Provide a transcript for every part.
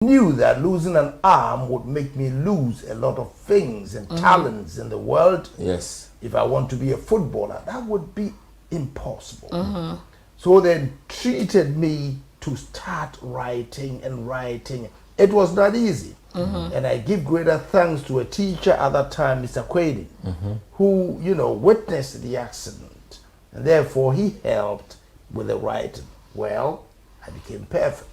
knew that losing an arm would make me lose a lot of things and talents in the world. Yes. If I want to be a footballer, that would be impossible. So they treated me to start writing and writing. It was not easy. And I give greater thanks to a teacher at that time, Mr. Quaden, who, you know, witnessed the accident. And therefore he helped with the writing. Well, I became perfect.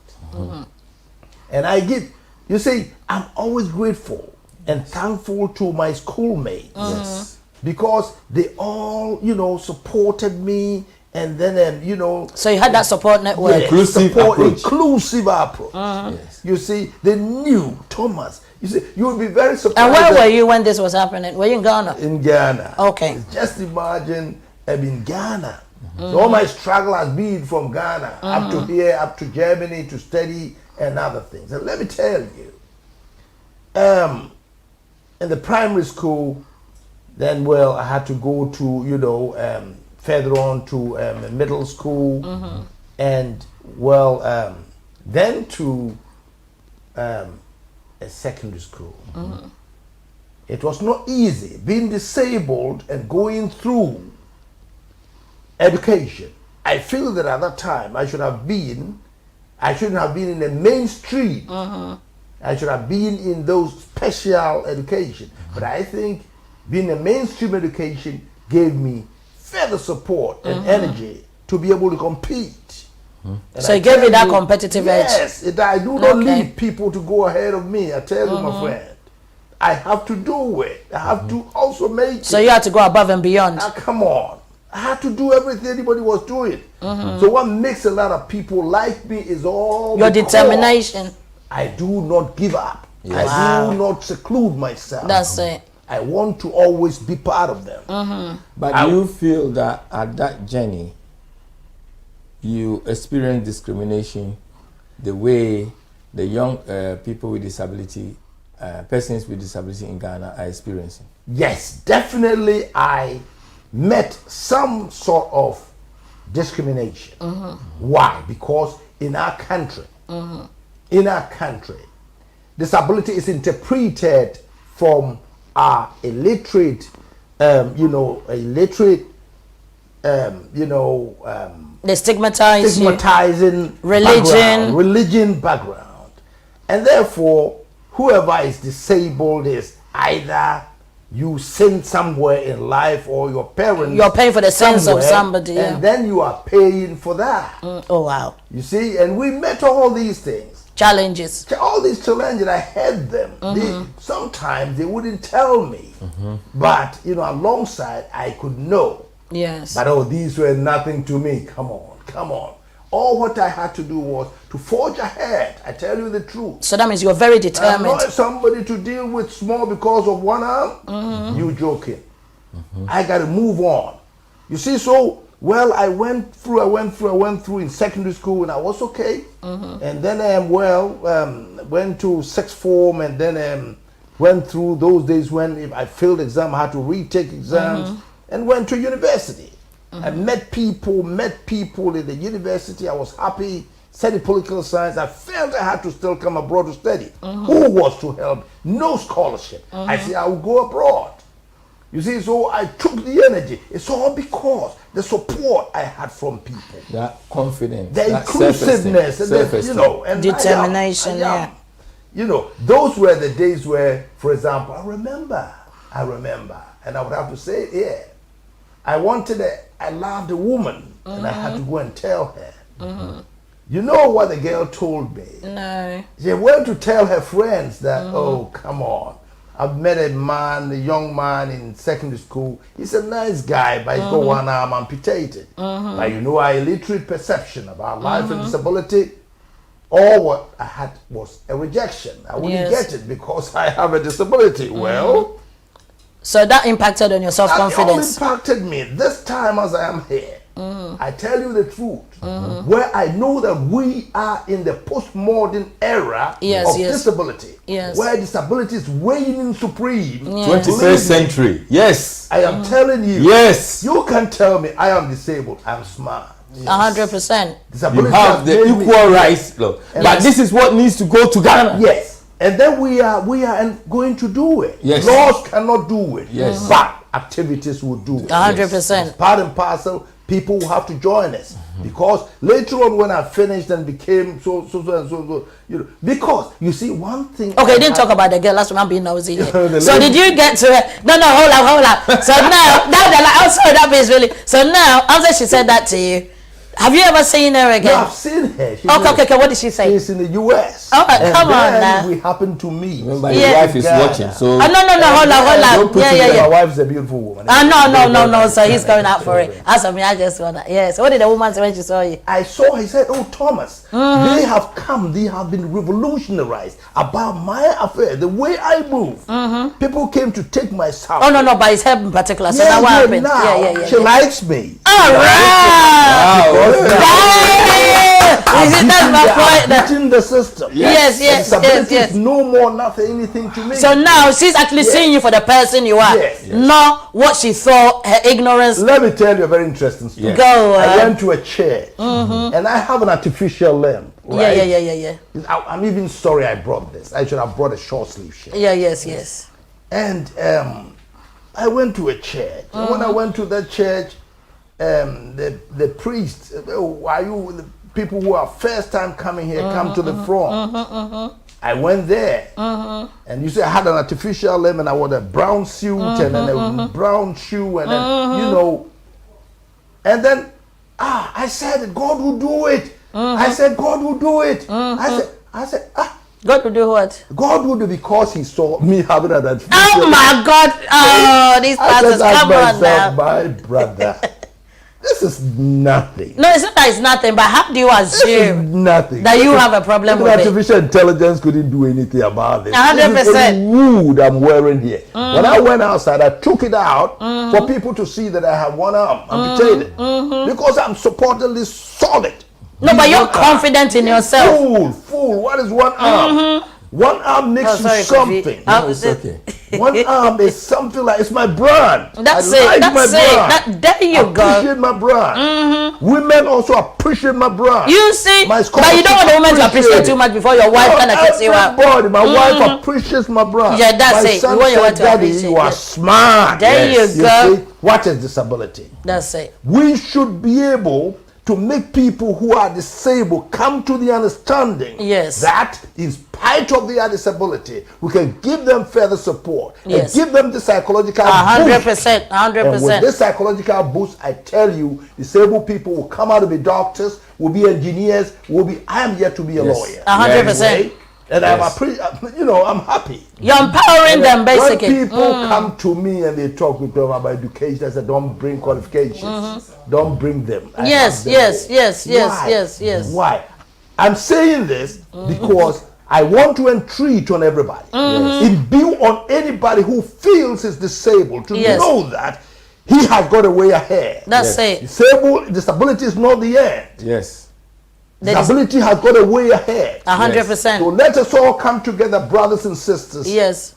And I give, you see, I'm always grateful and thankful to my schoolmates. Yes. Because they all, you know, supported me. And then, you know. So you had that support network. Yeah, Inclusive approach. Yes. You see, they knew Thomas. You see, you would be very surprised. And where were you when this was happening? Were you in Ghana? In Ghana. Okay. Just imagine I'm in Ghana. So all my struggle has been from Ghana up to here, up to Germany to study and other things. And let me tell you, in the primary school, then, well, I had to go to, you know, further on to middle school, and, well, then to a secondary school. It was not easy being disabled and going through education. I feel that at that time I shouldn't have been in the mainstream. I should have been in those special education. But I think being a mainstream education gave me further support and energy to be able to compete. So it gave you that competitive edge. Yes, I do not leave people to go ahead of me. I tell you, my friend, I have to do it. I have to also make it. So you had to go above and beyond. Come on. I had to do everything anybody was doing. So what makes a lot of people like me is all your determination. I do not give up. Yes. I do not seclude myself. That's it. I want to always be part of them. But you feel that at that journey, you experience discrimination the way the young people with disability, persons with disability in Ghana are experiencing? Yes, definitely I met some sort of discrimination. Why? Because in our country, disability is interpreted from our illiterate, They stigmatizing religion background. And therefore, whoever is disabled is either you sin somewhere in life or your parents. You're paying for the sins of somebody. And then you are paying for that. Oh, wow. You see, and we met all these things. Challenges. All these challenges, I had them. Sometimes they wouldn't tell me. But, you know, alongside, I could know. Yes. But, these were nothing to me. Come on. All what I had to do was to forge ahead. I tell you the truth. So that means you're very determined. I'm not somebody to deal with small because of one arm. You joking. I got to move on. You see, so, well, I went through in secondary school and I was okay. And then, went to sixth form and then went through those days when if I failed exam, I had to retake exams and went to university. I met people in the university. I was happy, studied political science. I felt I had to still come abroad to study. Who was to help? No scholarship. I said I will go abroad. You see, so I took the energy. It's all because the support I had from people. That confidence. The that inclusiveness. And determination, yeah. You know, those were the days where, for example, I remember, and I would have to say it here. I loved a woman, and I had to go and tell her. You know what the girl told me? No. She went to tell her friends that, oh, come on. I've met a young man in secondary school. He's a nice guy, but he's got one arm amputated. But you know, our illiterate perception about life and disability, all what I had was a rejection. I wouldn't get it because I have a disability. Well, so that impacted on your self-confidence. It all impacted me. This time as I am here, I tell you the truth, where I know that we are in the postmodern era of disability, where disability is reigning supreme. 21st century. Yes. I am telling you. Yes. You can tell me I am disabled. I'm smart. 100%. You have the equal rights, look. But this is what needs to go to Ghana. Yes. And then we are going to do it. Yes. Laws cannot do it. Yes. But activities will do it. 100%. It's part and parcel. People will have to join us because later on, when I finished and became so, you know, because you see one thing. Okay, didn't talk about the girl. That's what I'm being nosy here. The So lady- did you get to it? No, hold up. So now, I'm sorry, that is really. So now, after she said that to you, have you ever seen her Yeah, again? I've seen her. Okay. What did she say? She's in the US. Oh, and come on then now. we happened to meet. Remember, Yeah. your wife is Ghana. watching. So No, hold Don't up. put it Yeah. My wife's a beautiful woman. No. So he's going out for it. As for me, I just wanna. Yeah. So what did the woman say when she saw you? I saw, he said, "Oh, Thomas, they have come, they have been revolutionized about my affair, the way I move. People came to take my sound. Oh no, but it's her in particular. So Yeah, now what yeah, happened? now, Yeah. She likes me. All right. wow. You see, that's my point. Beating the system. Yes. Disability is no more nothing, anything to me. So now she's actually seeing you for the person you are, Yes. not what she thought, her ignorance. Let me tell you a very interesting story. Yes. Go I on. went to a church and I have an artificial limb. Right? Yeah. I'm even sorry I brought this. I should have brought a short sleeve shirt. Yeah, yes. And I went to a church. And when I went to that church, the priest, are you the people who are first time coming here, come to the front. I went there, and you see, I had an artificial limb, and I wore a brown suit and then a brown shoe, and then you know, and then I said, God will do it. I said, God will do it. I said, God will do what? God would do because he saw me having an artificial Oh my God! Oh, these I pastors, just asked come on myself, now. my brother, this is nothing. No, it's not that it's nothing, but how do you This is assume nothing. that you have a problem Even with it? artificial intelligence couldn't do anything about this. 100%. This is only wood I'm wearing here. When I went outside, I took it out for people to see that I have one arm amputated because I'm supposedly solid. No, but you're One arm. confident in yourself. Fool. What is one arm? One arm makes Oh, sorry, you something. Kofi. It's okay. One arm is something like, it's my brand. That's I it. like That's my it. brand. There you go. Appreciate my brand. Women also appreciate my brand. You see, My but you don't want the woman to appreciate too much before your wife kind of kicks you out. Everybody, my wife appreciates my brand. Yeah, that's my it. son You want your said, wife to Daddy, appreciate, you are yes. smart. There you go. See, what is disability? That's it. We should be able to make people who are disabled come to the understanding Yes. that in spite of their disability, we can give them further support Yes. and give them the psychological 100%. boost. And with 100%. this psychological boost, I tell you, disabled people will come out to be doctors, will be engineers, will be. I am yet to be a Yes. lawyer. 100%. Anyway, and Yes. I'm happy. You're empowering them, basically. When people come to me and they talk with them about education, I said, don't bring qualifications. Don't bring them. I Yes, have them yes, all. yes. Why? I'm saying this because I want to entreat on everybody. Imbue on anybody who feels is disabled to Yes. know that he has got a way ahead. That's Yes. it. Disability is not the end. Yes. Disability has got a way ahead. 100%. So let us all come together, brothers and sisters, Yes.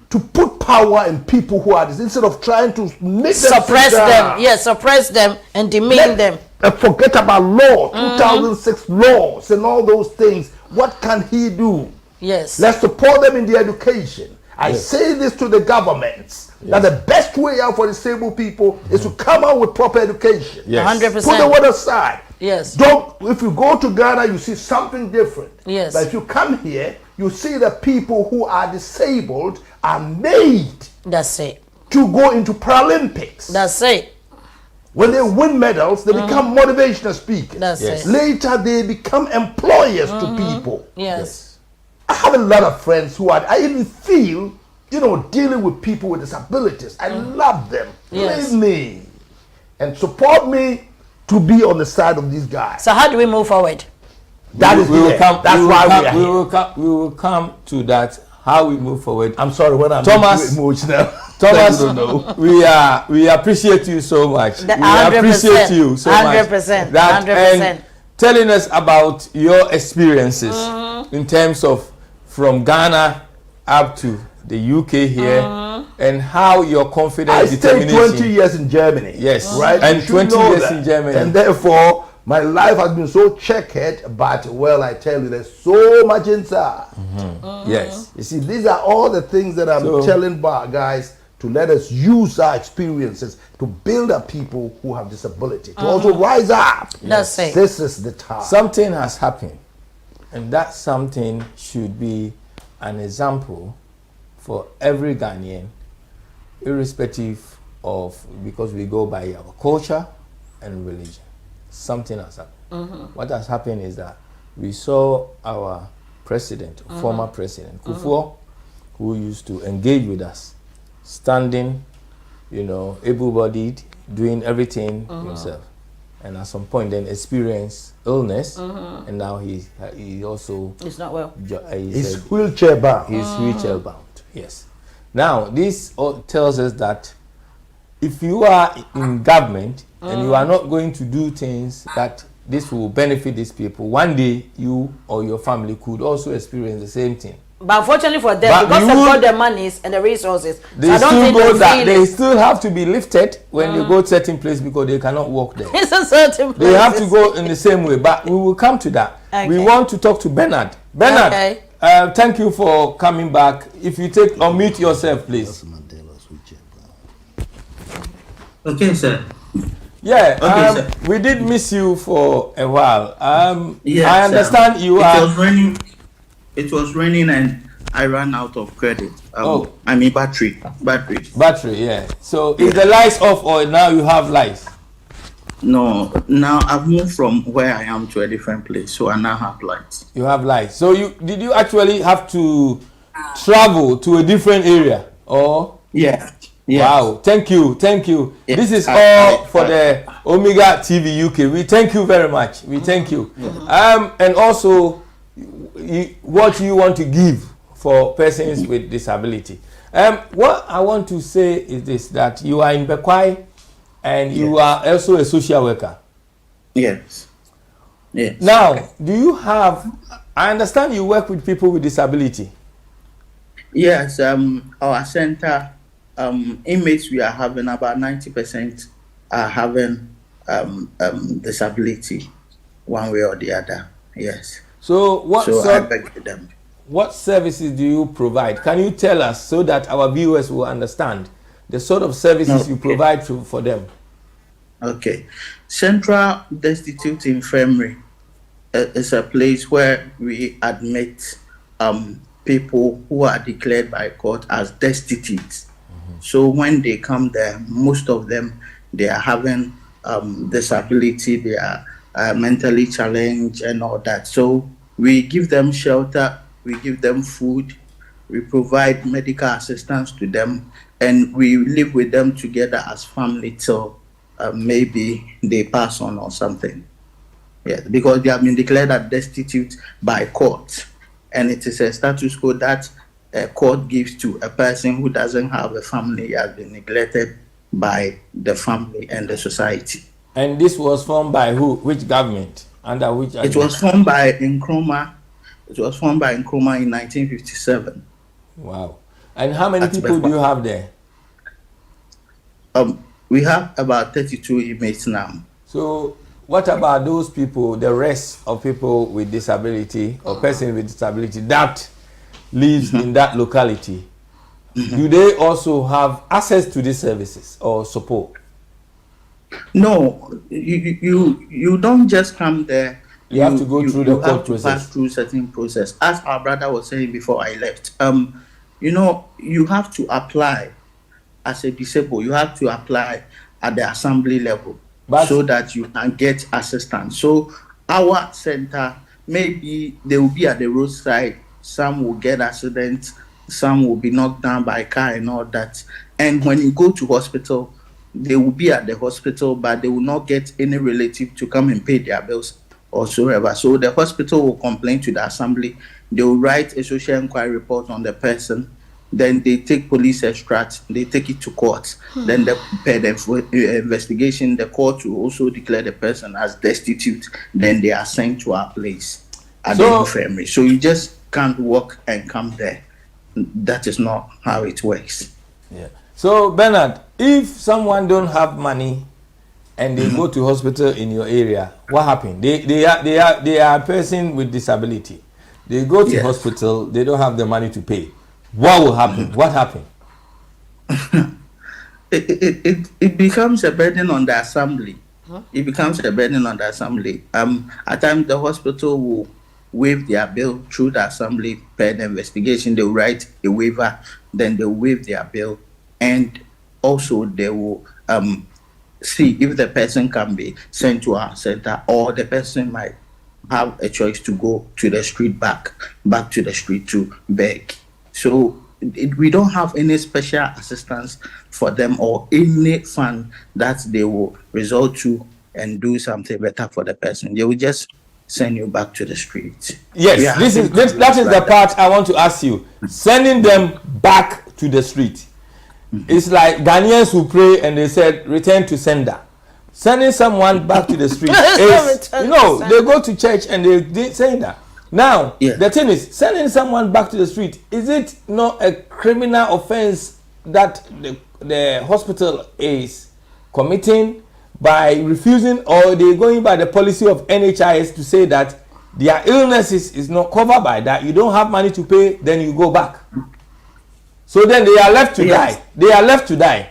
to put power in people who are this, instead of trying to make them Suppress sit them. down. Yes, suppress them and demean them. Forget about law, 2006 laws and all those things. What can he do? Yes. Let's support them in their education. I say this to the governments, that the best way out for disabled people is to come out with proper education. Yes. 100%. Put the word aside. Yes. If you go to Ghana, you see something different. Yes. But if you come here, you see the people who are disabled are made That's it. to go into Paralympics. That's it. When they win medals, they become motivational speakers. That's Yes. it. Later, they become employers to people. Yes. I have a lot of friends who are, I even feel, dealing with people with disabilities. I love them. Yes. Leave me and support me to be on the side of these guys. So how do we move forward? That is we will here. come. That's why we are we here. will come. We will come to that. How we move forward. I'm sorry when I'm Thomas- too emotional. Thomas, I don't know. we appreciate you so much. The We 100%, appreciate you so much. 100%, That 100%. and telling us about your experiences in terms of from Ghana up to the UK here and how your confidence, I stayed determination. 20 years in Germany. Yes. Right? And You should 20 know years that. in Germany. And therefore, My life has been so checkered, but well, I tell you, there's so much inside. Yes. You see, these are all the things that I'm telling guys to let us use our experiences to build up people who have disability, to also rise up. That's it. This is the time. Something has happened, and that something should be an example for every Ghanaian, irrespective of, because we go by our culture and religion. Something has happened. What has happened is that we saw our president, former president, Kufuor, who used to engage with us, standing, able-bodied, doing everything himself. And at some point then experienced illness, and now he also... He's not well. He's wheelchair bound. He's wheelchair bound, yes. Now, this tells us that if you are in government and you are not going to do things that this will benefit these people, one day you or your family could also experience the same thing. But unfortunately for them, because they've got the monies and the resources, they they still have to be lifted when they go to certain place because they cannot walk there. It's a certain place. They have to go in the same way, but we will come to that. Okay. We want to talk to Bernard. Bernard, thank you for coming back. If you unmute yourself, please. Okay, sir. Yeah, okay, sir. We did miss you for a while. Yes, I understand you are... It was raining and I ran out of credit. I mean battery, yeah. So is the lights off or now you have lights? No, now I've moved from where I am to a different place, so I now have lights. You have lights. So did you actually have to travel to a different area or? Yeah. Yes. Wow, thank you. Yes. This is all for the Omega TV UK. We thank you very much. We thank you. And also what you want to give for persons with disability. What I want to say is this, that you are in Bekwai and you are also a social worker. Yes. Now, do you have, I understand you work with people with disability. Yes, our center, inmates we are having, about 90% are having disability one way or the other. Yes. So what services do you provide? Can you tell us so that our viewers will understand the sort of services you provide for them? Okay. Central Destitute Infirmary is a place where we admit people who are declared by court as destitute. So when they come there, most of them, they are having disability, they are mentally challenged and all that. So we give them shelter, we give them food, we provide medical assistance to them, and we live with them together as family till maybe they pass on or something. Yeah, because they have been declared as destitute by court, and it is a status quo that a court gives to a person who doesn't have a family, has been neglected by the family and the society. And this was formed by who? Which government? Under which? It was formed by Nkrumah. It was formed by Nkrumah in 1957. Wow. And how many people do you have there? We have about 32 inmates now. So what about those people, the rest of people with disability or persons with disability that lives in that locality? Do they also have access to these services or support? No, you don't just come there. You have to go through the court process. Pass through certain process. As our brother was saying before I left, you have to apply as a disabled. You have to apply at the assembly level so that you can get assistance. So our center, maybe they will be at the roadside. Some will get accidents. Some will be knocked down by a car and all that. And when you go to hospital, they will be at the hospital, but they will not get any relative to come and pay their bills or so ever. So the hospital will complain to the assembly. They will write a social inquiry report on the person. Then they take police extract. They take it to court. Then they prepare the investigation. The court will also declare the person as destitute. Then they are sent to our place at the infirmary. So you just can't walk and come there. That is not how it works. Yeah. So Bernard, if someone don't have money and they go to hospital in your area, what happened? They are a person with disability. They go to hospital, they don't have the money to pay. What will happen? What happened? It becomes a burden on the assembly. It becomes a burden on the assembly. At times the hospital will waive their bill through the assembly per the investigation. They will write a waiver, then they will waive their bill, and also they will see if the person can be sent to our center, or the person might have a choice to go to the street, back to the street to beg. So we don't have any special assistance for them or any fund that they will resort to and do something better for the person. They will just send you back to the street. Yes, that is the part I want to ask you. Sending them back to the street. It's like Ghanaians who pray and they said return to sender. Sending someone back to the street is, they go to church and they say that. Now, the thing is, sending someone back to the street, is it not a criminal offense that the hospital is committing by refusing, or they going by the policy of NHIS to say that their illness is not covered by that? You don't have money to pay, then you go back. So then they are left to die. They are left to die.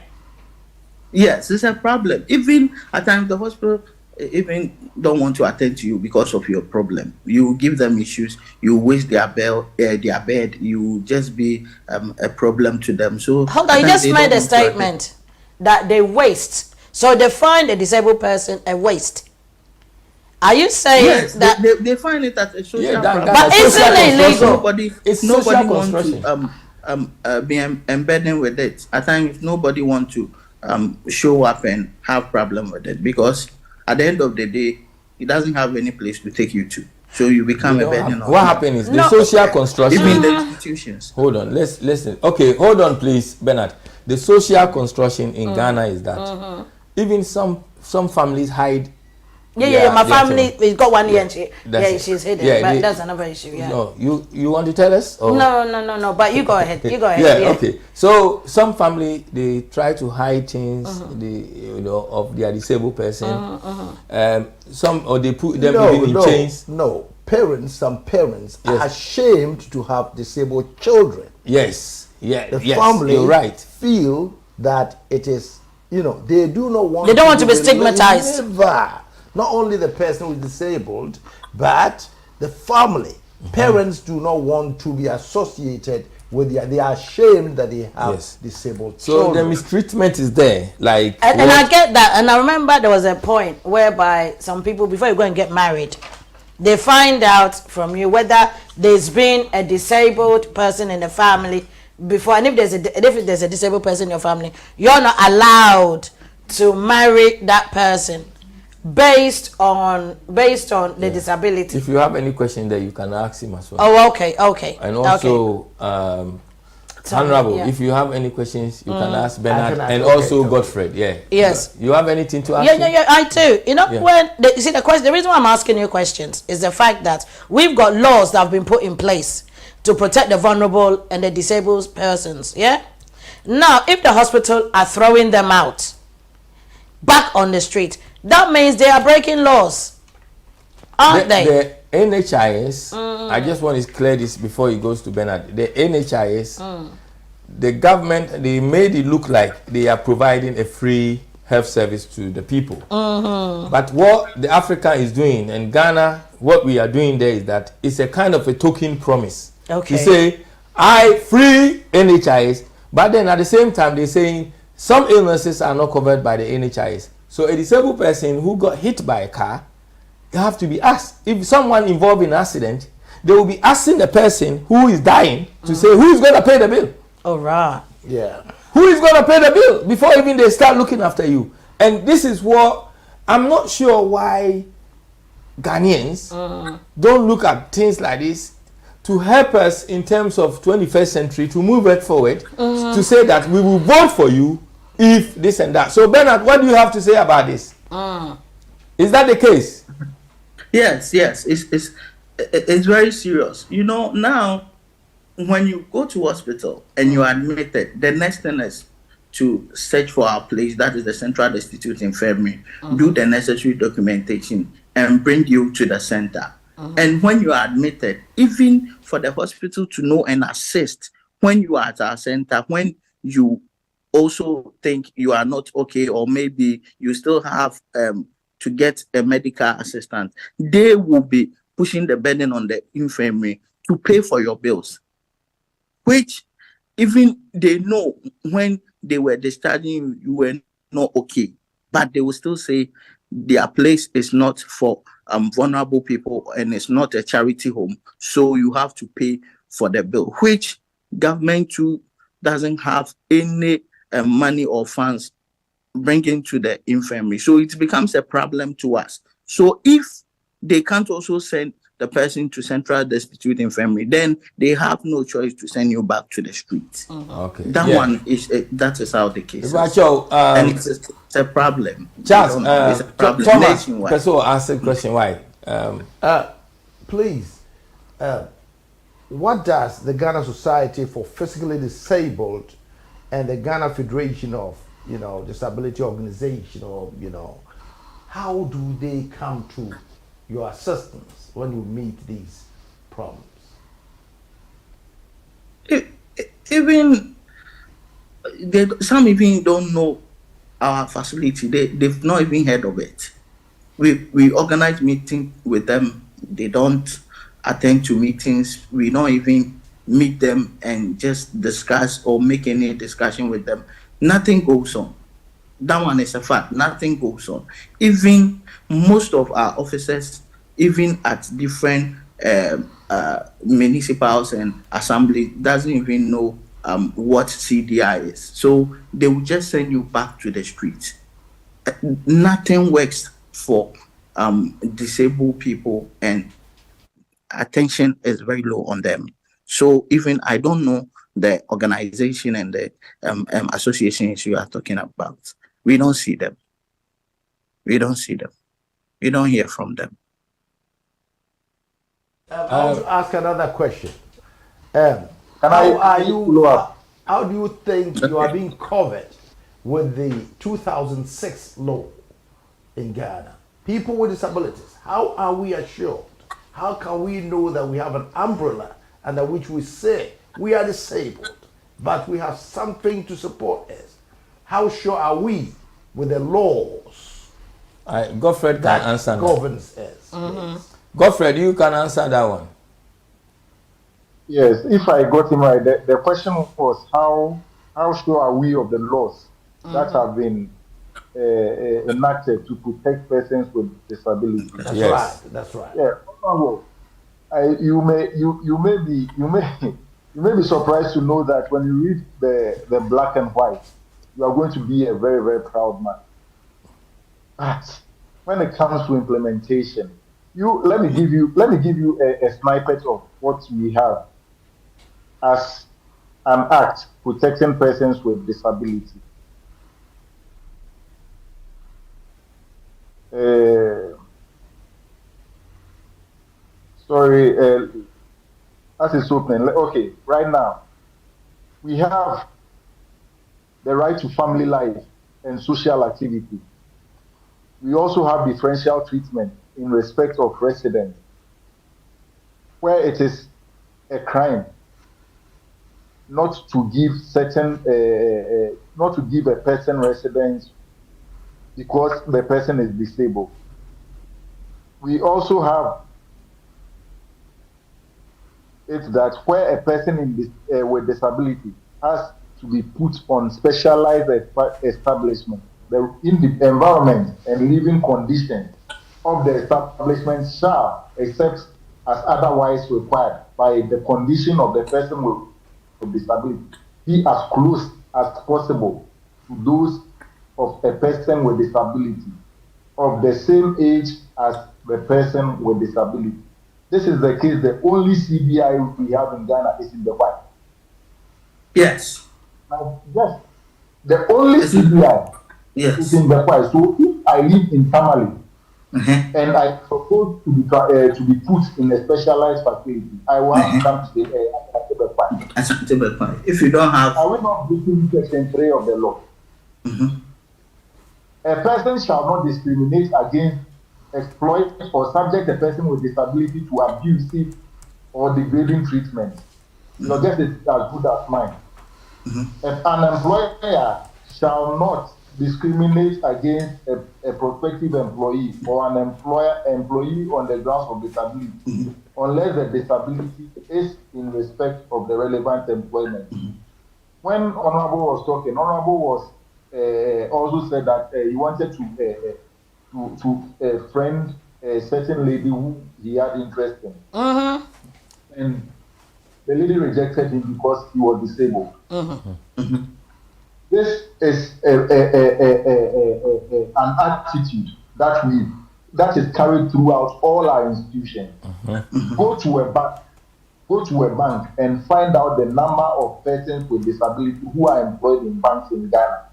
Yes, it's a problem. Even at times the hospital even don't want to attend to you because of your problem. You give them issues, you waste their bed, you just be a problem to them. So hold on, you just made a statement that they waste. So they find a disabled person a waste. Are you saying that they find it as a social problem? But isn't it illegal? Nobody wants to be embedded with it. At times nobody wants to show up and have problem with it, because at the end of the day, it doesn't have any place to take you to. So you become a burden. What happened is the social construction. Even the institutions. Hold on, let's listen. Okay, hold on, please, Bernard. The social construction in Ghana is that even some families hide. My family has got 1 year and she's hidden. But that's another issue. No, you want to tell us? Or? No. But you go ahead. Okay. So some family, they try to hide things, of their disabled person. Some, or they put them in chains. No, some parents are ashamed to have disabled children. Yes. The family you're right. feel that it is, they do not want. They don't want to be stigmatized. Never. Not only the person who is disabled, but the family. Parents do not want to be associated with they are ashamed that they have disabled children. So the mistreatment is there. And I get that. And I remember there was a point whereby some people, before you go and get married, they find out from you whether there's been a disabled person in the family before. And if there's a disabled person in your family, you're not allowed to marry that person based on the disability. If you have any question there, you can ask him as well. Oh, okay. And also, Honorable, if you have any questions, you can ask Bernard and also Godfred. Yes. You have anything to ask? Yeah, I do. The reason why I'm asking you questions is the fact that we've got laws that have been put in place to protect the vulnerable and the disabled persons. Yeah. Now, if the hospital are throwing them out back on the street, that means they are breaking laws, aren't they? The NHIS, I just want to clear this before he goes to Bernard. The NHIS, the government, they made it look like they are providing a free health service to the people. But what the Africa is doing, and Ghana, what we are doing there is that it's a kind of a token promise. Okay. To say, I free NHIS, but then at the same time, they're saying some illnesses are not covered by the NHIS. So a disabled person who got hit by a car, you have to be asked. If someone involved in an accident, they will be asking the person who is dying to say, who is going to pay the bill? All right. Yeah. Who is going to pay the bill before even they start looking after you? And this is what, I'm not sure why Ghanaians don't look at things like this to help us in terms of 21st century to move it forward, to say that we will vote for you if this and that. So Bernard, what do you have to say about this? Is that the case? Yes. It's very serious. Now when you go to hospital and you are admitted, the next thing is to search for our place, that is the Central Destitute Infirmary, do the necessary documentation, and bring you to the center. And when you are admitted, even for the hospital to know and assist when you are at our center, when you also think you are not okay, or maybe you still have to get a medical assistant, they will be pushing the burden on the infirmary to pay for your bills, which even they know when they were discharging you, you were not okay, but they will still say their place is not for vulnerable people and it's not a charity home, so you have to pay for the bill, which government too doesn't have any money or funds bringing to the infirmary. So it becomes a problem to us. So if they can't also send the person to Central Destitute Infirmary, then they have no choice to send you back to the streets. Okay. That one is that is how the case is. And it's a problem. Charles, it's a problem Thomas, nationwide. so ask a question. Why? Please, what does the Ghana Society for Physically Disabled and the Ghana Federation of Disability Organization, or how do they come to your assistance when you meet these problems? Even some even don't know our facility. They've not even heard of it. We organize meetings with them. They don't attend to meetings. We don't even meet them and just discuss or make any discussion with them. Nothing goes on. That one is a fact. Nothing goes on. Even most of our officers, even at different municipals and assembly, doesn't even know what CDI is. So they will just send you back to the streets. Nothing works for disabled people, and attention is very low on them. So even I don't know the organization and the associations you are talking about. We don't see them. We don't see them. We don't hear from them. I want to ask another question. How do you think you are being covered with the 2006 law in Ghana? People with disabilities, how are we assured? How can we know that we have an umbrella under which we say we are disabled, but we have something to support us? How sure are we with the laws Godfred can answer that. Governs us. Godfred, you can answer that one. Yes, if I got him right, the question was how sure are we of the laws that have been enacted to protect persons with disabilities? That's right. Yeah. Well, you may be surprised to know that when you read the black and white, you are going to be a very, very proud man. But when it comes to implementation, let me give you a snippet of what we have as an act protecting persons with disability. As it's open. Okay, right now we have the right to family life and social activity. We also have differential treatment in respect of residence, where it is a crime not to give a person residence because the person is disabled. We also have it that where a person with disability has to be put on specialized establishment, in the environment and living conditions of the establishment shall, except as otherwise required by the condition of the person with disability, be as close as possible to those of a person with disability of the same age as the person with disability. This is the case. The only CBI we have in Ghana is in the white. Yes. Now, yes. The only CBI is in the white. So if I live in Tamale and I propose to be put in a specialized facility, I will have to come to the white. If you don't have, are we not breaking Section 3 of the law? A person shall not discriminate against, exploit, or subject a person with disability to abusive or degrading treatment. Your guess is as good as mine. An employer shall not discriminate against a prospective employee or an employee on the grounds of disability unless the disability is in respect of the relevant employment. When Honorable was talking, Honorable was also said that he wanted to friend a certain lady who he had interest in. And the lady rejected him because he was disabled. This is an attitude that is carried throughout all our institutions. Go to a bank and find out the number of persons with disability who are employed in banks in Ghana.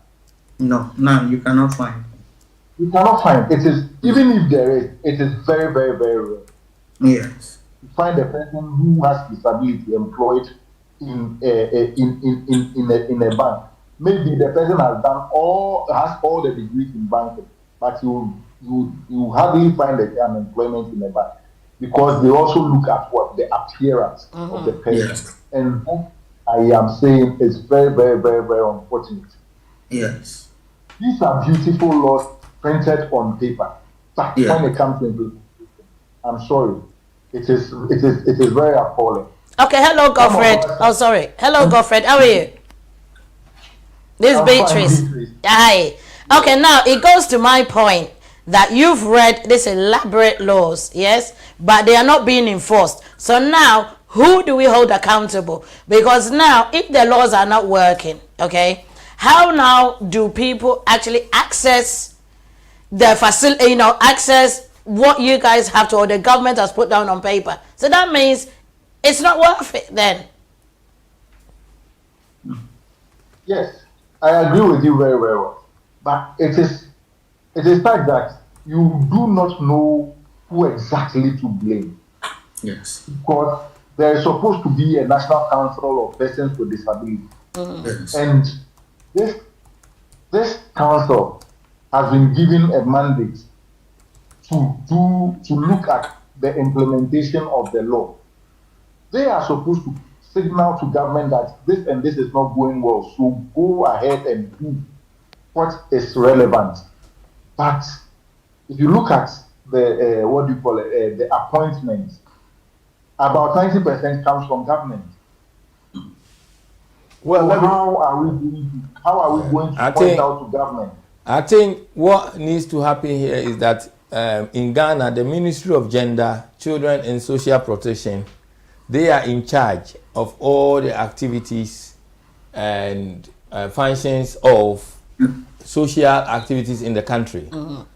No, you cannot find. You cannot find. It is, even if there is, it is very, very, very rare. Yes. You find a person who has disability employed in a bank. Maybe the person has all the degrees in banking, but you hardly find an employment in a bank because they also look at what the appearance of the person. Yes. And I am saying it's very, very, very, very unfortunate. Yes. These are beautiful laws printed on paper, but when it comes to implementation, I'm sorry, it is very appalling. Okay, hello, Godfred. Oh, sorry. Hello, Godfred. How are you? This is Beatrice. Hi. Okay, now it goes to my point that you've read these elaborate laws, yes, but they are not being enforced. So now, who do we hold accountable? Because now, if the laws are not working, okay, how now do people actually access the facility, access what you guys have to, or the government has put down on paper? So that means it's not worth it then. Yes, I agree with you very, very well. But it is fact that you do not know who exactly to blame. Yes. Because there is supposed to be a National Council of Persons with Disability. Yes. And this council has been given a mandate to look at the implementation of the law. They are supposed to signal to government that this and this is not going well, so go ahead and do what is relevant. But if you look at the the appointments, about 90% comes from government. Well, so how are we going to point out to government? I think what needs to happen here is that in Ghana, the Ministry of Gender, Children and Social Protection, they are in charge of all the activities and functions of social activities in the country.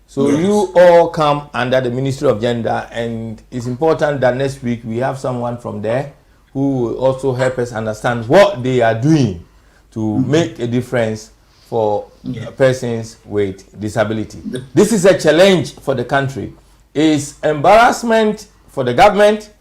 So you all come under the Ministry of Gender, and it's important that next week we have someone from there who will also help us understand what they are doing to make a difference for persons with disability. This is a challenge for the country. It's embarrassment for the government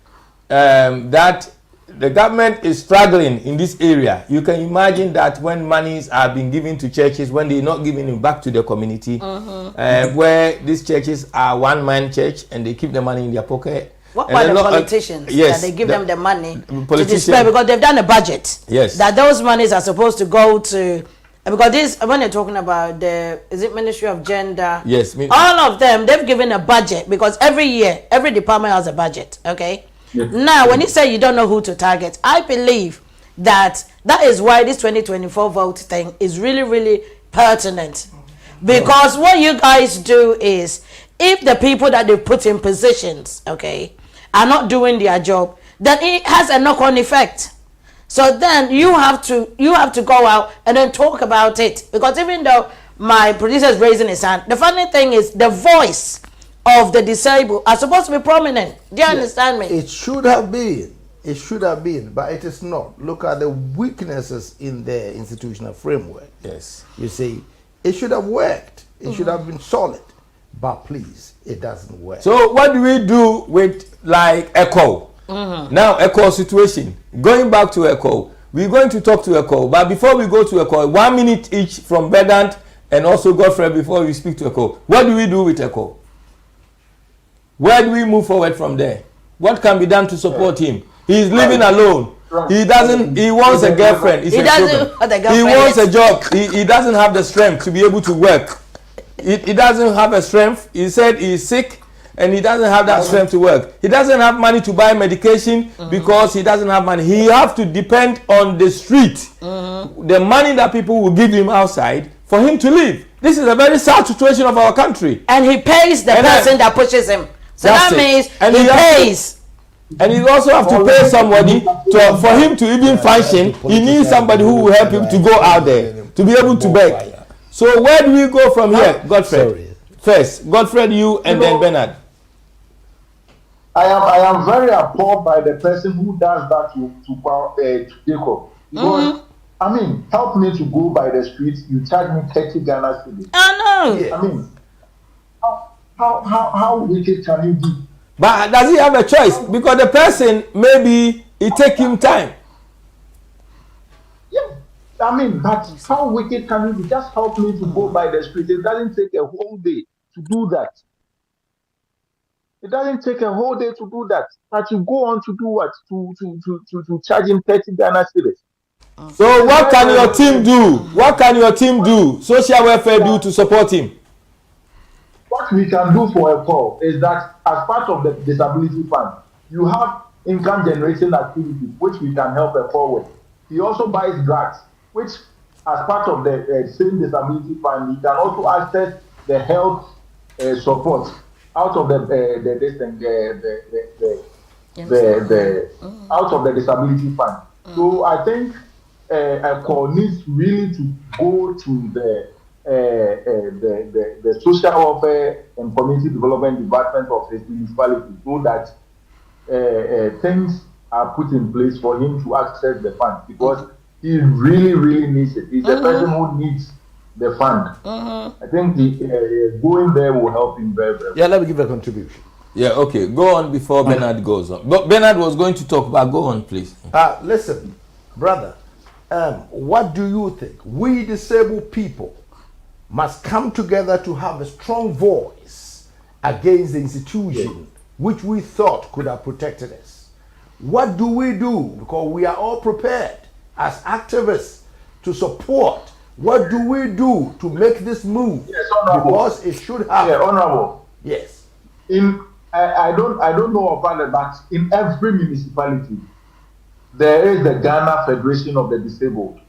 that the government is struggling in this area. You can imagine that when monies are being given to churches, when they're not giving it back to the community, where these churches are one-man church and they keep the money in their pocket. What about the politicians? Yes, that they give them the money to display because they've done a budget. Yes. That those monies are supposed to go to, because this, when they're talking about the, is it Ministry of Gender? Yes. All of them, they've given a budget because every year, every department has a budget, okay? Yes. Now, when you say you don't know who to target, I believe that is why this 2024 vote thing is really, really pertinent. Because what you guys do is, if the people that they put in positions, okay, are not doing their job, then it has a knock-on effect. So then you have to go out and then talk about it. Because even though my producer is raising his hand, the funny thing is the voice of the disabled are supposed to be prominent. Do you understand me? It should have been. It should have been, but it is not. Look at the weaknesses in the institutional framework. Yes. You see, it should have worked. It should have been solid. But please, it doesn't work. So what do we do with like ECHO? Now ECHO situation. Going back to ECHO, we're going to talk to ECHO. But before we go to ECHO, 1 minute each from Bedant And also, Godfrey, before we speak to Echo, what do we do with Echo? Where do we move forward from there? What can be done to support him? He is living alone. He doesn't. He wants a girlfriend. He doesn't want a girlfriend. He wants a job. He doesn't have the strength to be able to work. He doesn't have a strength. He said he's sick and he doesn't have that strength to work. He doesn't have money to buy medication because he doesn't have money. He have to depend on the street, the money that people will give him outside for him to live. This is a very sad situation of our country. And he pays the person that pushes him. So that means he pays. And he also have to pay somebody for him to even function. He needs somebody who will help him to go out there to be able to beg. So where do we go from here, Godfrey? First, Godfrey, you and then Bernard. I am very appalled by the person who does that to Jacob. Because, I mean, help me to go by the streets. You charge me 30 Ghana cedis. Oh no! I mean, how wicked can you be? But does he have a choice? Because the person, maybe it take him time. Yeah, I mean, but how wicked can you be? Just help me to go by the street. It doesn't take a whole day to do that. It doesn't take a whole day to do that. But you go on to do what? To charge him 30 Ghana cedis. So what can your team do? What can your team do? Social welfare do to support him? What we can do for a call is that as part of the disability fund, you have income generating activities which we can help a call with. He also buys drugs, which as part of the same disability fund, he can also access the health support out of out of the disability fund. So I think a call needs really to go to the social welfare and community development department of his municipality so that things are put in place for him to access the fund, because he really needs it. He's a person who needs the fund. I think going there will help him very well. Yeah, let me give a contribution. Yeah, okay. Go on before Bernard goes on. But Bernard was going to talk, but go on, please. Listen, brother, what do you think? We disabled people must come together to have a strong voice against the institution which we thought could have protected us. What do we do? Because we are all prepared as activists to support. What do we do to make this move? Yes, Honorable. Because it should happen. Yeah, Honorable. Yes. I don't know about it, but in every municipality there is the Ghana Federation of the Disabled.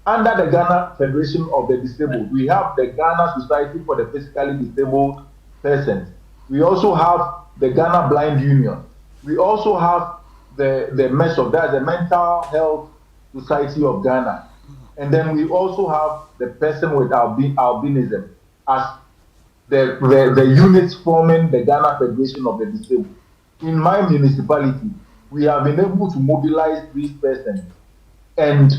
Under the Ghana Federation of the Disabled, we have the Ghana Society for the Physically Disabled Persons. We also have the Ghana Blind Union. We also have the MESOP, that's the Mental Health Society of Ghana. And then we also have the person with albinism as the units forming the Ghana Federation of the Disabled. In my municipality, we have been able to mobilize these persons, and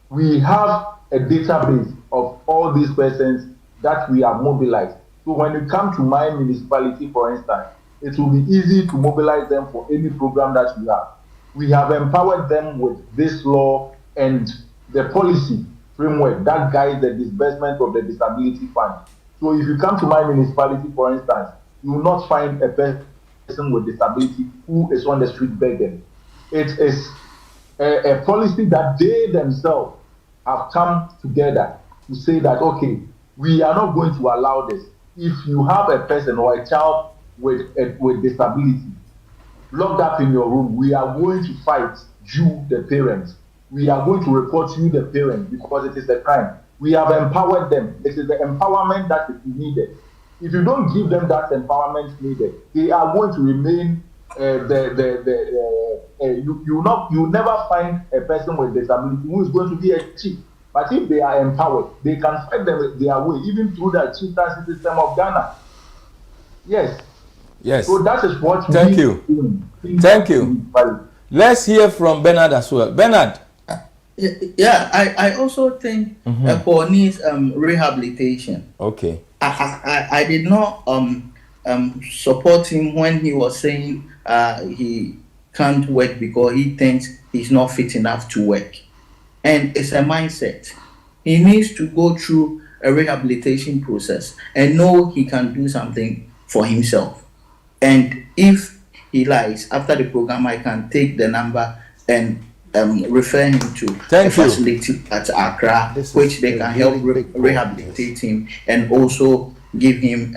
we have a database of all these persons that we have mobilized. So when you come to my municipality, for instance, it will be easy to mobilize them for any program that we have. We have empowered them with this law and the policy framework that guides the disbursement of the disability fund. So if you come to my municipality, for instance, you will not find a person with disability who is on the street begging. It is a policy that they themselves have come together to say that, okay, we are not going to allow this. If you have a person or a child with disability locked up in your room, we are going to fight you, the parents. We are going to report you, the parents, because it is a crime. We have empowered them. It is the empowerment that is needed. If you don't give them that empowerment needed, they are going to remain. You never find a person with disability who is going to be a chief. But if they are empowered, they can fight them their way, even through the chieftaincy system of Ghana. Yes. Yes. So that is what Thank you. Thank you. Let's hear from Bernard as well. Bernard. Yeah, I also think Paul needs rehabilitation. Okay. I did not support him when he was saying he can't work because he thinks he's not fit enough to work. And it's a mindset. he needs to go through a rehabilitation process and know he can do something for himself. And if he likes, after the program, I can take the number and refer him to a facility at Accra, which they can help rehabilitate him and also give him,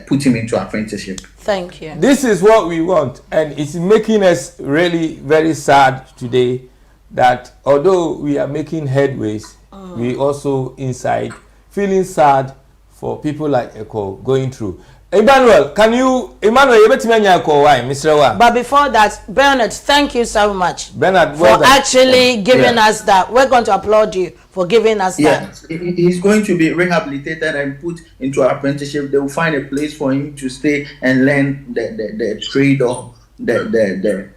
put him into apprenticeship. Thank you. This is what we want, and it's making us really very sad today that although we are making headways, we also inside feeling sad for people like Echo going through. Emmanuel, you bet me why, Mr. Wa. But before that, Bernard, thank you so much. Bernard, for actually giving us that. We're going to applaud you for giving us that. He's going to be rehabilitated and put into apprenticeship. They will find a place for him to stay and learn the trade or the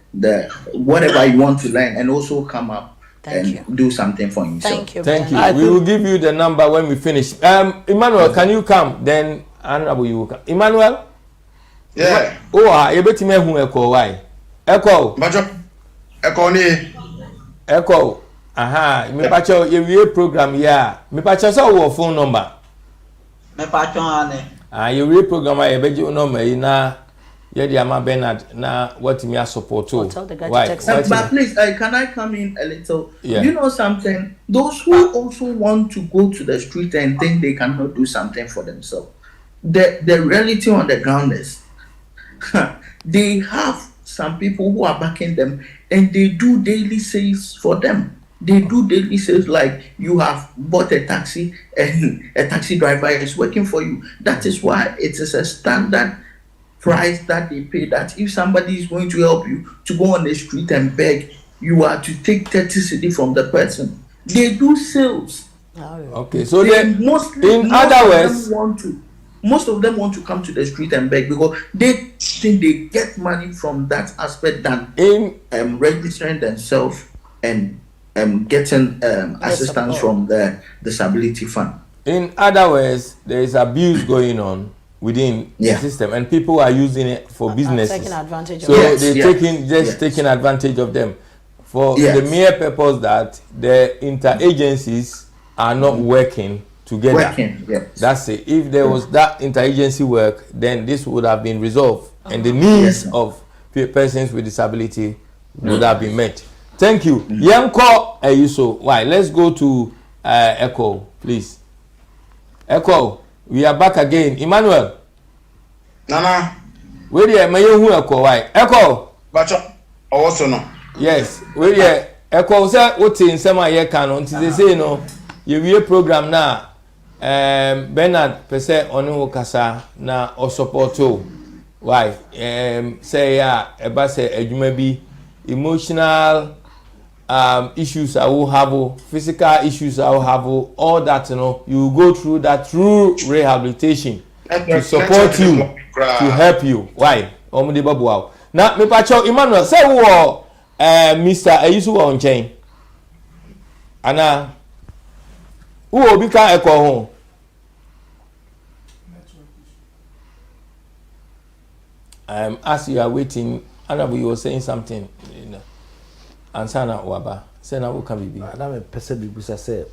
whatever you want to learn, and also come up do something for himself. Thank you. We will give you the number when we finish. Emmanuel, can you come? Then Honorable, you come. Emmanuel? Yeah. Oh, you bet me who Echo. Why? Echo. Echo. Aha. Me pacho you program yeah. Me pacho so phone number. Me pacho ane. You program I bet you number na. Yeah, the Ama Bernard now what me support too. Why? But please, can I come in a little? Yeah. You know something? Those who also want to go to the street and think they cannot do something for themselves. The reality on the ground is they have some people who are backing them, and they do daily sales for them. They do daily sales, like you have bought a taxi and a taxi driver is working for you. That is why it is a standard price that they pay, that if somebody is going to help you to go on the street and beg, you are to take 30 cedi from the person. They do sales. Okay, so most of them want to come to the street and beg because they think they get money from that aspect than registering themselves and getting assistance from the disability fund. In other words, there is abuse going on within the system, and people are using it for businesses. Taking advantage of them. So they're taking advantage of them for the mere purpose that the interagencies are not working together. That's it. If there was that interagency work, then this would have been resolved, and the needs of persons with disability would have been met. Thank you. Yanko Ayuso. Why? Let's go to Echo, please. Echo, we are back again. Emmanuel. Nana. Where are you? Echo, why? Echo. Bacho. Also no. Yes. Where are Echo? Say what in some year canon. They say no. You program now. Bernard pese onu kasa na o support o. Why? Say eba say adwuma bi emotional issues I will have, physical issues I will have, all that, you go through that through rehabilitation to support you, to help you. Why? Now, me pacho Emmanuel say who Mr. Ayisu on chain. Ana who obi ka Echo home. As you are waiting, Anna, you were saying something, Ansana Waba, Sena Wukabibi. I'm a person because say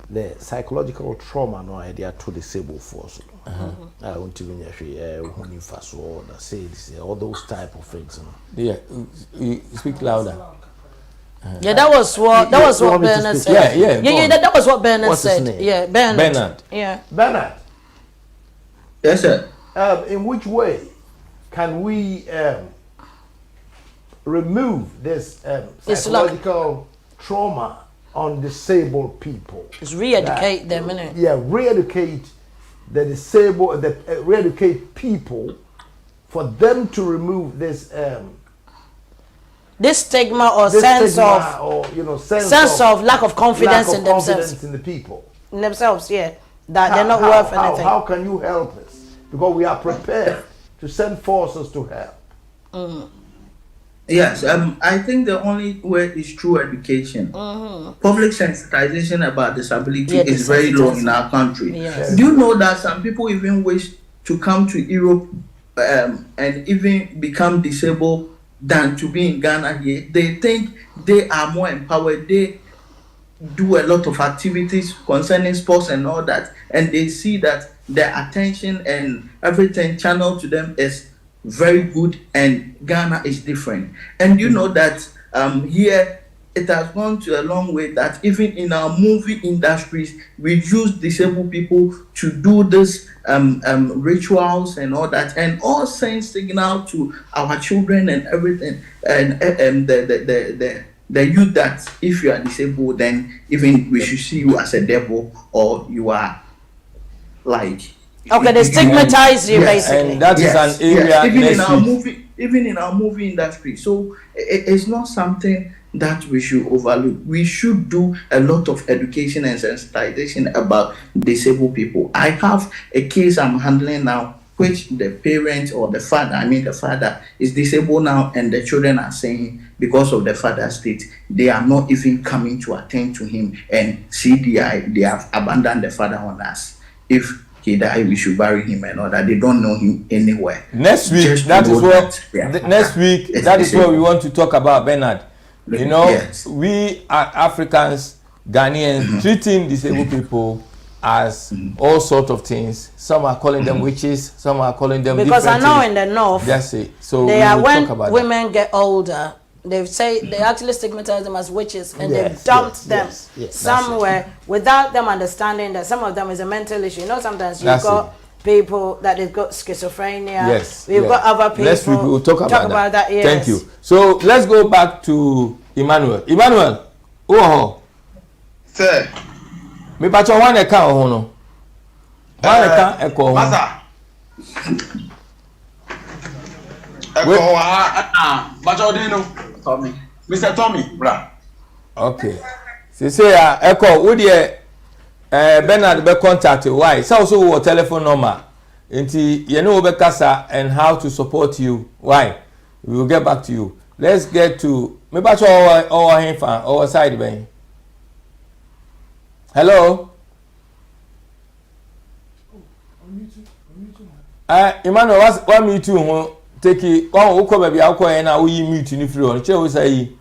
the psychological trauma no idea to disabled force. I want to when you fast or say this, all those type of things. Yeah, you speak louder. Yeah, that was what Bernard said. Yeah, that was what Bernard said. His name? Yeah, Bernard. Yeah, Bernard. Yes, sir. In which way can we remove this psychological trauma on disabled people? Just re-educate them, innit? Yeah, re-educate the disabled, re-educate people for them to remove this this stigma or this sense stigma of sense of lack of confidence in themselves. In the people. In themselves, yeah. That they're not worth anything. How can you help us? Because we are prepared to send forces to help. Yes, I think the only way is through education. Public sensitization about disability is very low in our country. Yes. Do you know that some people even wish to come to Europe and even become disabled than to be in Ghana here? They think they are more empowered. do a lot of activities concerning sports and all that, and they see that their attention and everything channeled to them is very good, and Ghana is different. And you know that here it has gone to a long way that even in our movie industries we use disabled people to do this rituals and all that, and all send signal to our children and everything, and the youth that if you are disabled, then even we should see you as a devil, or you are like, okay, they stigmatize you, basically. And that is an area even in our movie industry. So it's not something that we should overlook. We should do a lot of education and sensitization about disabled people. I have a case I'm handling now, which the parent or the father is disabled now, and the children are saying because of the father's state, they are not even coming to attend to him, and they have abandoned the father on us. If he died, we should bury him and all that. They don't know him anywhere. Next week, that is what we want to talk about, Bernard. You know, yes. We are Africans, Ghanaians, treating disabled people as all sorts of things. Some are calling them witches, some are calling them because I know in the north, that's it. So they are, when women get older, they say they actually stigmatize them as witches, and they've dumped them somewhere without them understanding that some of them is a mental issue. You know, sometimes you've got people that they've got schizophrenia. Yes, we've got other people. Next week we will talk about that. Yes. Thank you. So let's go back to Emmanuel. Emmanuel, Sir. Me pacho one eka ho no. One eka eko ho. Masa. Eko bacho dino. Tommy. Mr. Tommy, bra. Okay. Say ya eko wo de Bernard be contact why? So also your telephone number. Nti you know be kasa and how to support you. Why? We will get back to you. Let's get to me pacho our hand fan our side ben. Hello. Emmanuel, what me too take it. One who come baby, I'll call and I will mute you free on. Che say.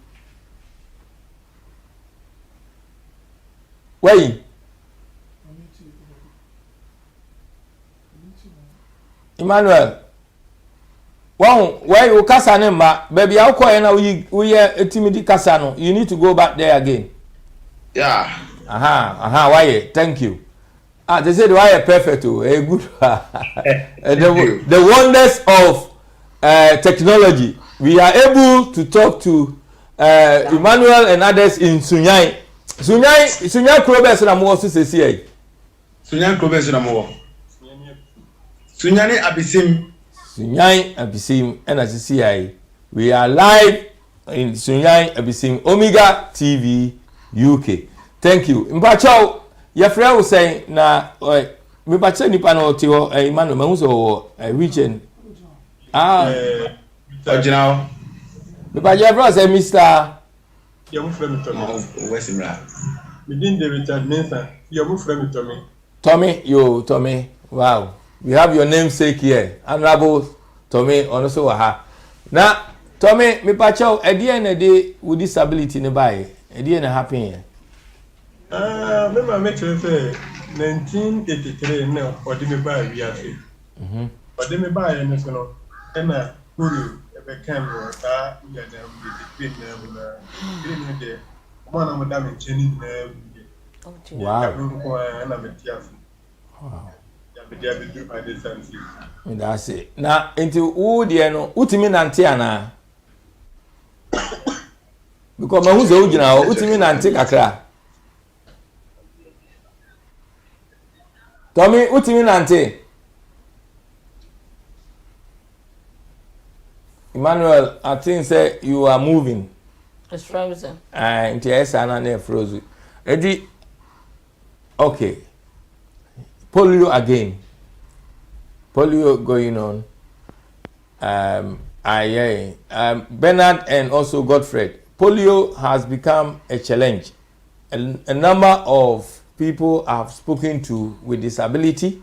Wait. Emmanuel. One why you kasa nemba baby, I'll call and I will timidi kasa no. You need to go back there again. Yeah. Why? Thank you. They said why perfect. Good. The wonders of technology. We are able to talk to Emmanuel and others in Sunyai. Sunyai Krobes na mo so sesi. Sunyai Krobes na mo. Sunyani Abisim. Sunyai Abisim and CCI. We are live in Sunyai Abisim Omega TV UK. Thank you. Mpacho, your friend was saying na me pacho nipa no ti ho Emmanuel me so region. Original. Me pacho friend say Mr. Your friend Tommy. Where's him ra? Me din the Richard Mensa. Your friend Tommy. Tommy. Wow. We have your namesake here. Honorable Tommy also ha. Na Tommy me pacho e dey na dey with disability ne buy. E dey na happen here. Remember me to say 1983 now or the me buy we are say. But the me buy and so no. And who be camera that we are them the na green there. One of them in Chinese na. Wow. Wow. Yeah, be do by this and see. That's it. Na into who dey no utimi nante ana. Because ma hu ze ugina utimi nante kakra. Tommy, what do you mean, Auntie? Emmanuel, I think say you are moving. It's frozen. And yes, I'm frozen. Eddie, okay. Polio again. Polio going on. Bernard and also Godfred. Polio has become a challenge. A number of people I have spoken to with disability,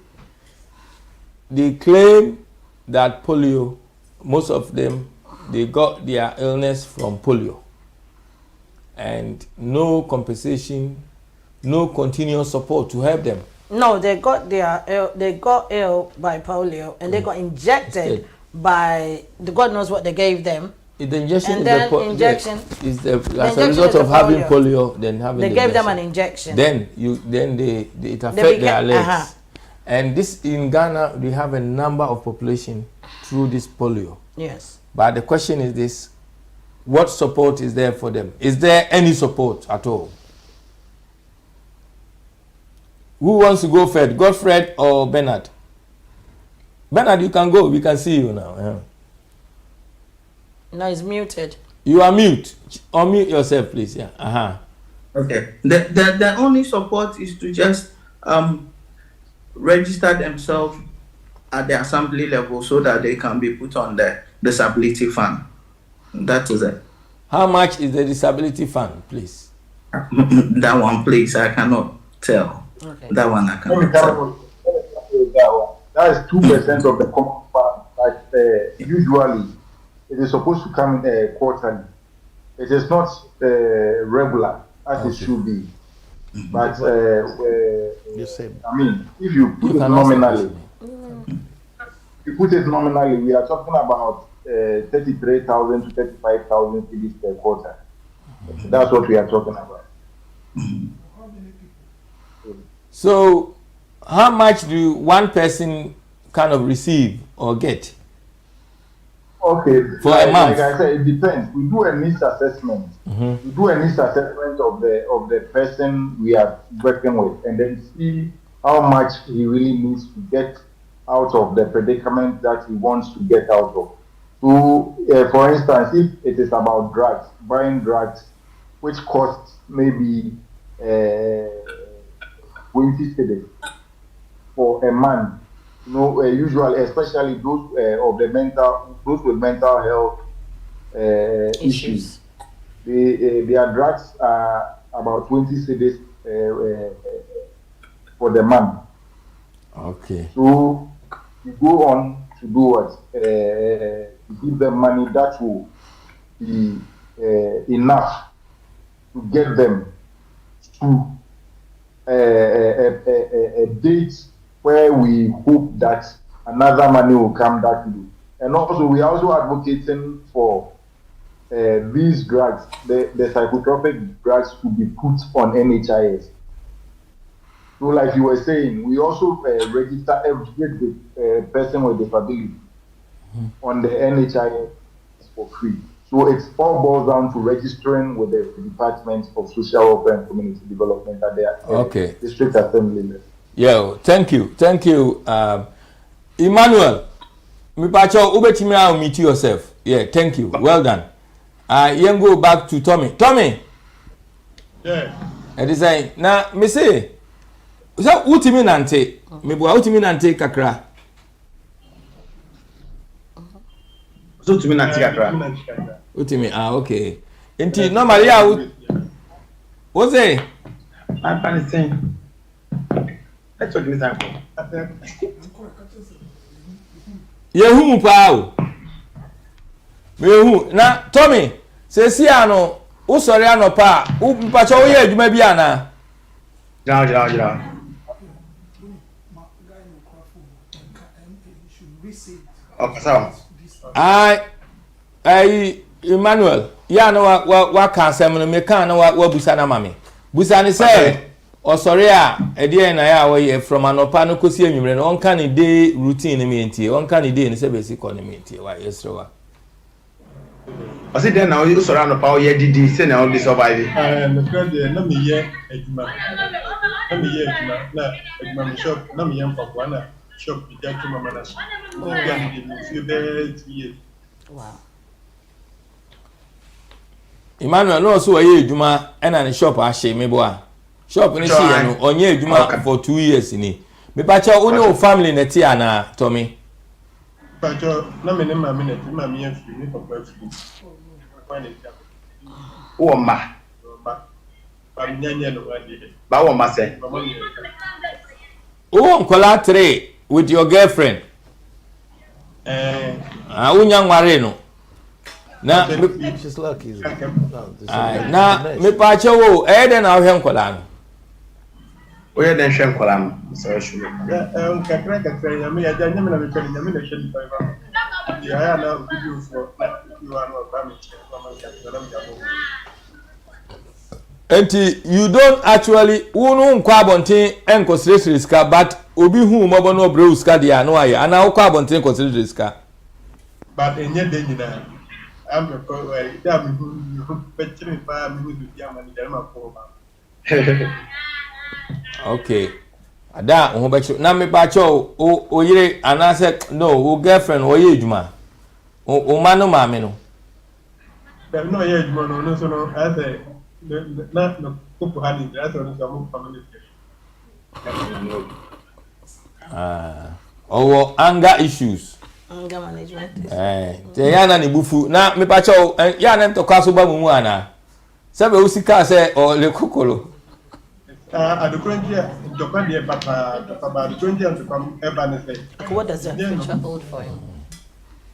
they claim that polio, most of them, they got their illness from polio. and no compensation, no continuous support to help them. No, they got ill by polio, and they got injected by God knows what they gave them. The injection and is then injection as a injection result of having polio, then having they gave them an injection. Then it affect their legs. And this in Ghana, we have a number of population through this polio. Yes. But the question is this: what support is there for them? Is there any support at all? Who wants to go first, Godfred or Bernard? Bernard, you can go. We can see you now. Yeah. No, it's muted. You are mute. Unmute yourself, please. Yeah. Okay. The only support is to just register themselves at the assembly level so that they can be put on the disability fund. That is it. How much is the disability fund, please? That one, please. I cannot tell. Okay. That one I cannot tell. That is 2% of the common fund. But usually, it is supposed to come quarterly. It is not regular as it should be. But I mean, if you put it nominally, we are talking about 33,000 to 35,000 cedis per quarter. That's what we are talking about. So, how much do one person kind of receive or get? Okay, for a month. Like I said, it depends. We do a needs assessment. We do a needs assessment of the person we are working with, and then see how much he really needs to get out of the predicament that he wants to get out of. So, for instance, if it is about drugs, buying drugs, which costs maybe 20 cedis for a month. You know, usually, especially those with mental health issues. Their drugs are about 20 cedis for the month. Okay. So you go on to do what? Give them money that will be enough to get them to a date where we hope that another money will come back to you. And also, we are also advocating for these drugs, the psychotropic drugs, to be put on NHIS. So, like you were saying, we also register every person with disability on the NHIS for free. So it all boils down to registering with the Department of Social Welfare and Community Development at their district assembly level. Yeah, thank you. Emmanuel, I'll meet yourself. Yeah, thank you. Well done. You go back to Tommy. Tommy. Yeah. And he say, now, me say, so what you mean ante? Me boy, what you mean ante kakra? So to me ante kakra. What you mean? Okay. Inti normally I would. What's it? I'm panicking. Let's talk this time. Yehu pa. Yehu na Tommy, say si ano, wo sori ano pa, wo mpacho wo ye adwuma bi ana. Jira. Okay, so. Emmanuel, ya no wa ka asem no me kan na wa busa na mame. Busa ni say osori a ede na ya we from anopa no kosi anwumre no onka ni day routine ni me ntie, onka ni day ni se besi ko ni me ntie wa yesrewa. Ose den na you sori anopa o ye didi say na all this survive. Me friend na me ye adwuma. Na adwuma me shop na me ye mpakwa na shop bi ja tuma mana. Ya ni me fi be 2 years. Wow. Emmanuel no so ye adwuma na ne shop a she me bo a. Shop ni see no onye adwuma for 2 years ni. Me pa cha only o family na ti ana Tommy. Pa cha na me ne ma me na ti ma me afi ni papa afi. Wo ma. Ba nyanya no ade. Ba wo ma say. Oh, nkola 3 with your girlfriend. Unya nware no. Na she's lucky. Na me pa che wo e de na hwe nkola no. O ye den hwe nkola no. So sure. Kakra ya me ya nya me na me pele nya me na hwe ni pa. Ya na video for you are not damage. Enti you don't actually unu nkwa abonten enconsider riska but obi hu mobo no bre riska dia no aye ana ukwa abonten consider riska but enye de nyina am ko ya me hu pechiri pa me hu dia mani dia ma ko ba okay ada ho bechi na me ba cho o yire ana se no o girlfriend o ye eduma o manu ma me no dem no ye eduma no so no I say na kuku hani ndio so no family owo anger issues anger management te yana ni bufu na me pa cho yana ntokwa so ba mu ana sebe usika se o le kokolo adukronje dokwa de papa adukronje ntokwa eba ne say what does the future hold for him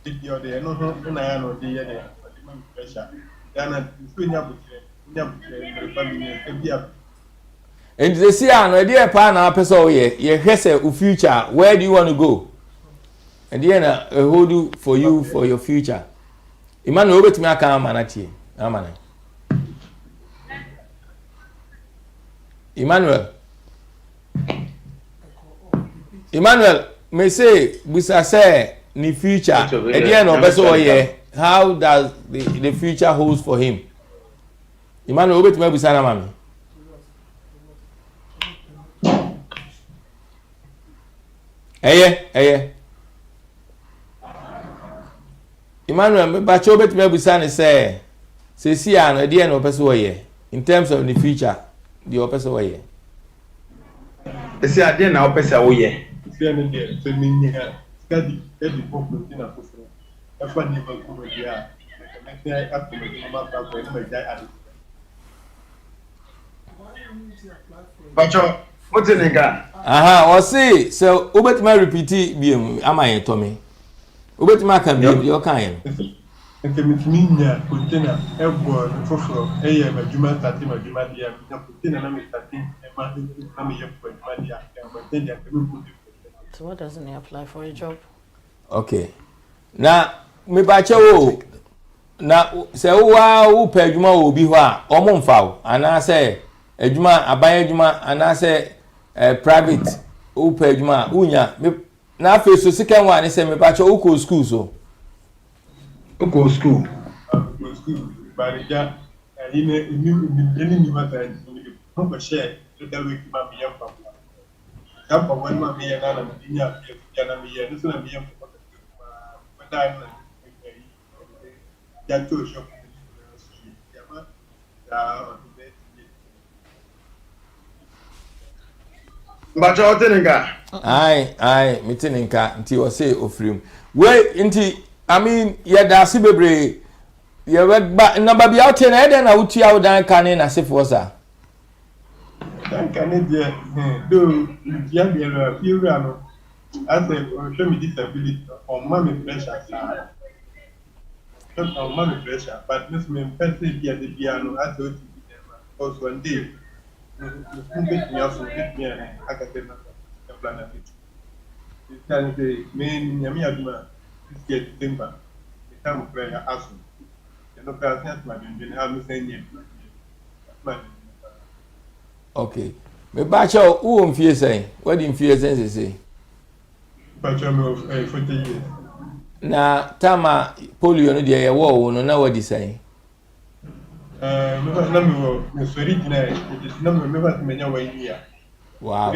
did you dey no na ya no dey there pressure yana nya butire family ebia and they see no dey pa na person o ye hwese u future where do you want to go and then hold you for you for your future Emmanuel obetimi aka amana tie amana Emmanuel me say busa say ni future at the end of person o ye how does the future holds for him Emmanuel obetimi busa na mami Eye. Emmanuel, me ba cho betime busa ne say see an e dey no person wey in terms of the future the person wey see ade na person wey see an dey so me nya study e pop na foforo e fa ni ba ko dia me say after me ma ba ko e me jai ade Bacho what in ga o see so obetime repeat biem amaye to me obetime aka biem yo kan yen nke mitminya container ebo foforo eye majuma start majuma dia na container na me start e ma na me ye majuma dia container ke me so what doesn't he apply for a job okay na me ba chewo na se wo pa adwuma wo bi ho a omo mfa wo ana se adwuma aban adwuma ana se private wo pa adwuma unya na afi so second one se me ba chewo uko school so uko school barija ine ni mata no ko share da we ki ma mi yan pa ya pa wani ma mi yan na mi ya na mi yan so na mi yan pa da na ya to shop ya ma da Bacho oteninga ai mitininka nti o say ofrim we nti I mean ya da si bebre ya wegba na ba bia ote na eden na utia udan kane na sefo sa dan kane dia do ya bia no fiura no as a show me disability on ma me pressure sa on ma me pressure but miss me person dia de bia no as o ti also one day bit me also bit me akate na plan na fit then the main nyame aduma get temper the time of prayer ask you know prayer sense my bin am saying okay me ba cha wo mfie sen what the mfie sen say ba cha me 40 years na tama polio no de ye wo no na wadi sen na me wo me sori dina e na me ba me nya wa ya wow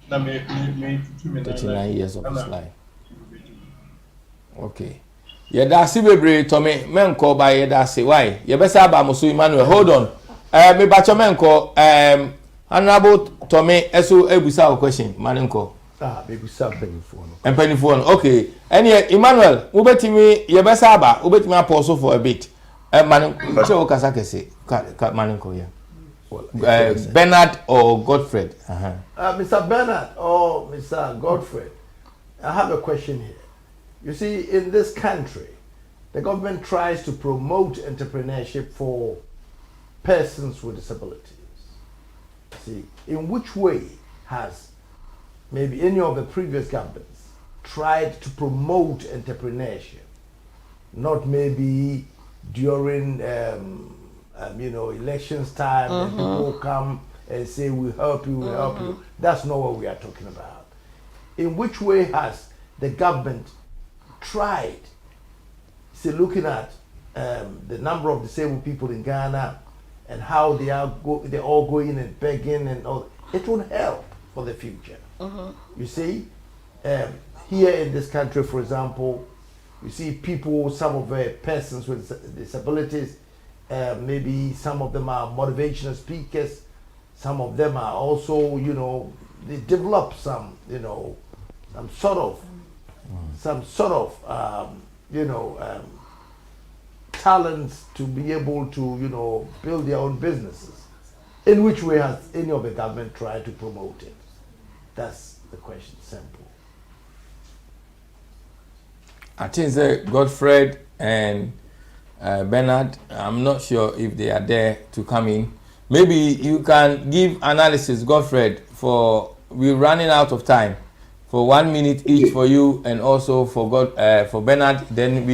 na me 39 years of his life okay ye da si bebre to me menko ba ye da si why ye be sa ba mo so Emmanuel hold on me ba cho menko honorable to me eso ebusa o question manenko baby something for no okay any Emmanuel wo betimi ye be sa ba wo betimi aposo for a bit manenko che o kasa kese manenko yeah Bernard or Godfred Mr. Bernard or Mr. Godfred, I have a question here. You see, in this country, the government tries to promote entrepreneurship for persons with disabilities. See, in which way has maybe any of the previous governments tried to promote entrepreneurship? Not maybe during elections time and people come and say we'll help you, we'll help you. That's not what we are talking about. In which way has the government tried, say, looking at the number of disabled people in Ghana and how they're all going and begging and all, it will help for the future. You see, here in this country, for example, you see people, some of the persons with disabilities, maybe some of them are motivational speakers, some of them are also, they develop some sort of talents to be able to, build their own businesses. In which way has any of the government tried to promote it? That's the question, simple. I think that Godfred and Bernard, I'm not sure if they are there to come in. Maybe you can give analysis, Godfred, we're running out of time. For 1 minute each for you and also for Bernard. Then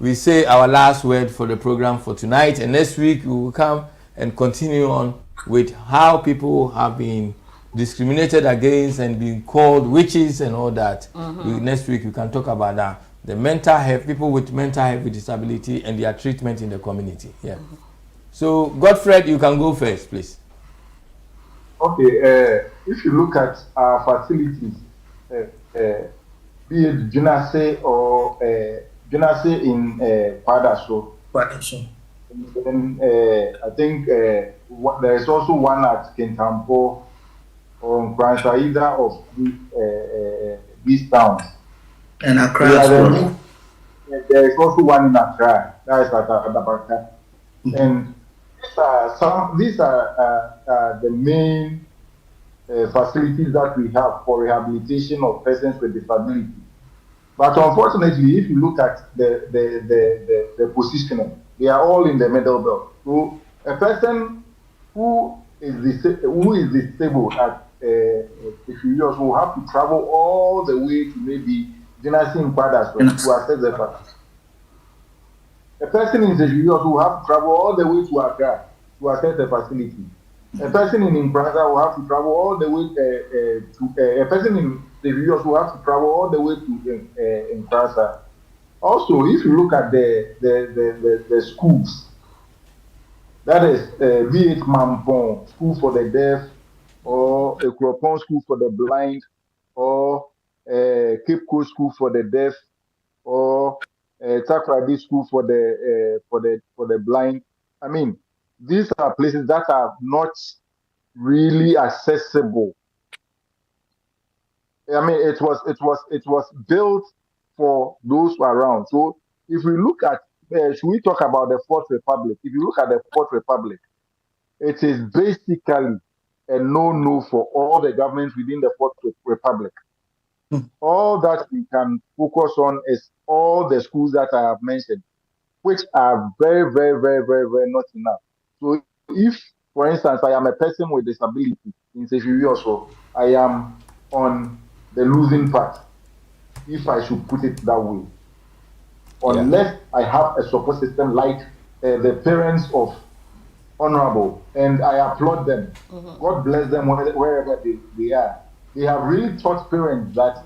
we say our last word for the program for tonight. And next week we will come and continue on with how people have been discriminated against and being called witches and all that. Next week we can talk about that. The mental health, people with mental health with disability and their treatment in the community. Yeah. So Godfred, you can go first, please. Okay, if you look at our facilities, be it Junase or Junase in Padaso, then I think there is also one at Kintampo or Kransa, either of these towns. And Accra. There is also one in Accra, that is at Adabaka. And these are the main facilities that we have for rehabilitation of persons with disability. But unfortunately, if you look at the positioning, they are all in the middle belt. So a person who is disabled at Ifurios will have to travel all the way to maybe Genasi in Padas to access the facility. A person in Ifurios will have to travel all the way to Accra to access the facility. A person in Imprasa will have to travel all the way to a person in the Rios will have to travel all the way to Imprasa. Also, if you look at the schools, that is be it Mampong, school for the deaf, or a Kropon school for the blind, or Cape Coast school for the deaf, or Takrady school for the blind. I mean, these are places that are not really accessible. I mean, it was built for those who are around. So if we look at, should we talk about the Fourth Republic? If you look at the Fourth Republic, it is basically a no-no for all the governments within the Fourth Republic. All that we can focus on is all the schools that I have mentioned, which are very, very, very, very, very not enough. So if, for instance, I am a person with disability in Sefiri also, I am on the losing part, if I should put it that way. Unless I have a support system like the parents of Honorable, and I applaud them. God bless them wherever they are. They have really taught parents that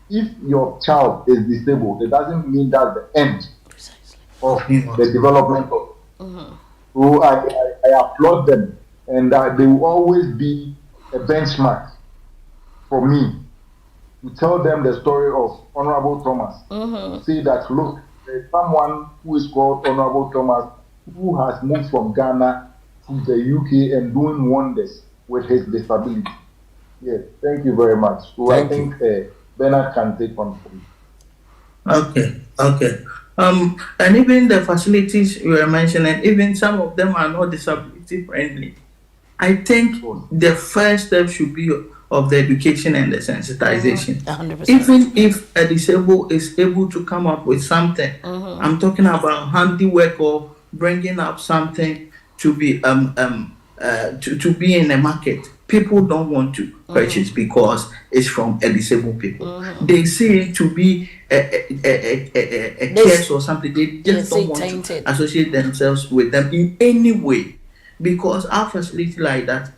if your child is disabled, it doesn't mean that's the end of the development of. So I applaud them, and they will always be a benchmark for me to tell them the story of Honorable Thomas. Say that, look, there's someone who is called Honorable Thomas who has moved from Ghana to the UK and doing wonders with his disability. Yes, thank you very much. So I think Bernard can take on from you. Okay. And even the facilities you were mentioning, even some of them are not disability friendly. I think the first step should be of the education and the sensitization. 100%. Even if a disabled is able to come up with something, I'm talking about handiwork or bringing up something to be to be in the market. People don't want to purchase because it's from a disabled people. They see it to be a curse or something. They just don't want tainted. to associate themselves with them in any way. Because our facility like that,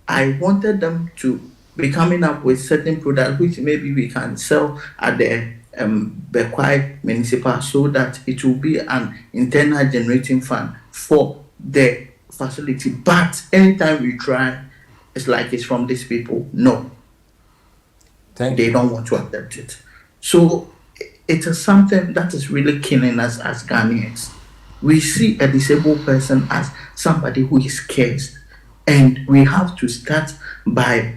I wanted them to be coming up with certain products which maybe we can sell at the Bekwai Municipal, so that it will be an internal generating fund for the facility. But anytime we try, it's like it's from these people. No. They don't want to accept it. So it is something that is really killing us as Ghanaians. We see a disabled person as somebody who is cursed, and we have to start by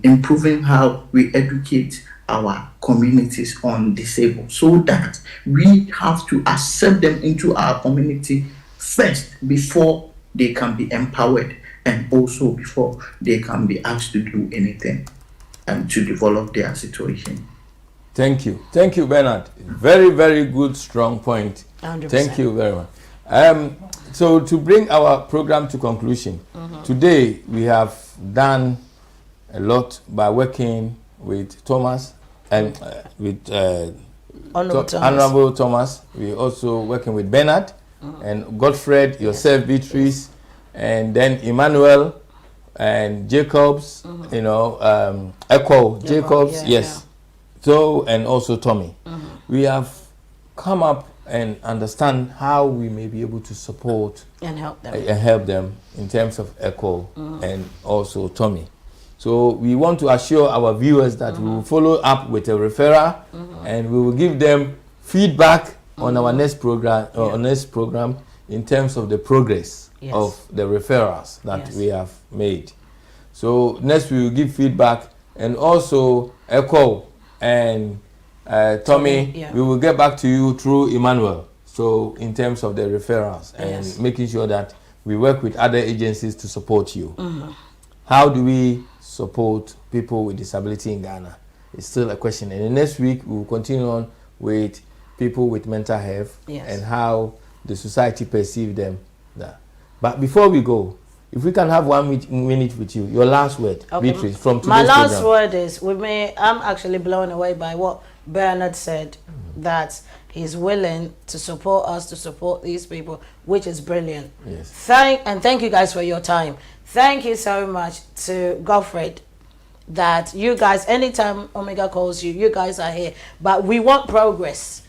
improving how we educate our communities on disabled, so that we have to accept them into our community first before they can be empowered, and also before they can be asked to do anything to develop their situation. Thank you, Bernard. Very, very good, strong point. 100%. Thank you very much. So to bring our program to conclusion, today we have done a lot by working with Thomas and with Honorable Thomas. We also working with Bernard and Godfred, yourself, Beatrice, and then Emmanuel and Jacobs, Echo, Jacobs, yes. So, and also Tommy. We have come up and understand how we may be able to support and help them in terms of Echo and also Tommy. So we want to assure our viewers that we will follow up with a referral and we will give them feedback on our next program in terms of the progress of the referrals that we have made. So next we will give feedback, and also Echo and Tommy, we will get back to you through Emmanuel. So in terms of the referrals and making sure that we work with other agencies to support you. How do we support people with disability in Ghana? It's still a question. And next week we will continue on with people with mental health and how the society perceives them. But before we go, if we can have 1 minute with you, your last word, Beatrice, from today's My last program. word is, I'm actually blown away by what Bernard said, that he's willing to support us, to support these people, which is brilliant. Yes. Thank you guys for your time. Thank you so much to Godfred, that you guys, anytime Omega calls you, you guys are here. But we want progress.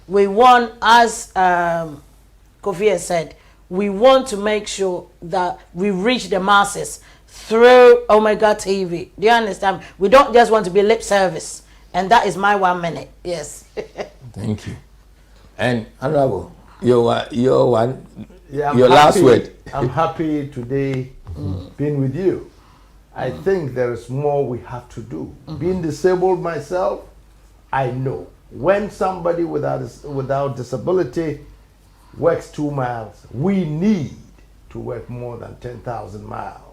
We want, as Kofi has said, we want to make sure that we reach the masses through Omega TV. Do you understand? We don't just want to be lip service. And that is my 1 minute. Yes. Thank you. And Honorable, your Yeah, last word. I'm happy today being with you. I think there is more we have to do. Being disabled myself, I know when somebody without disability works 2 miles, we need to work more than 10,000 miles.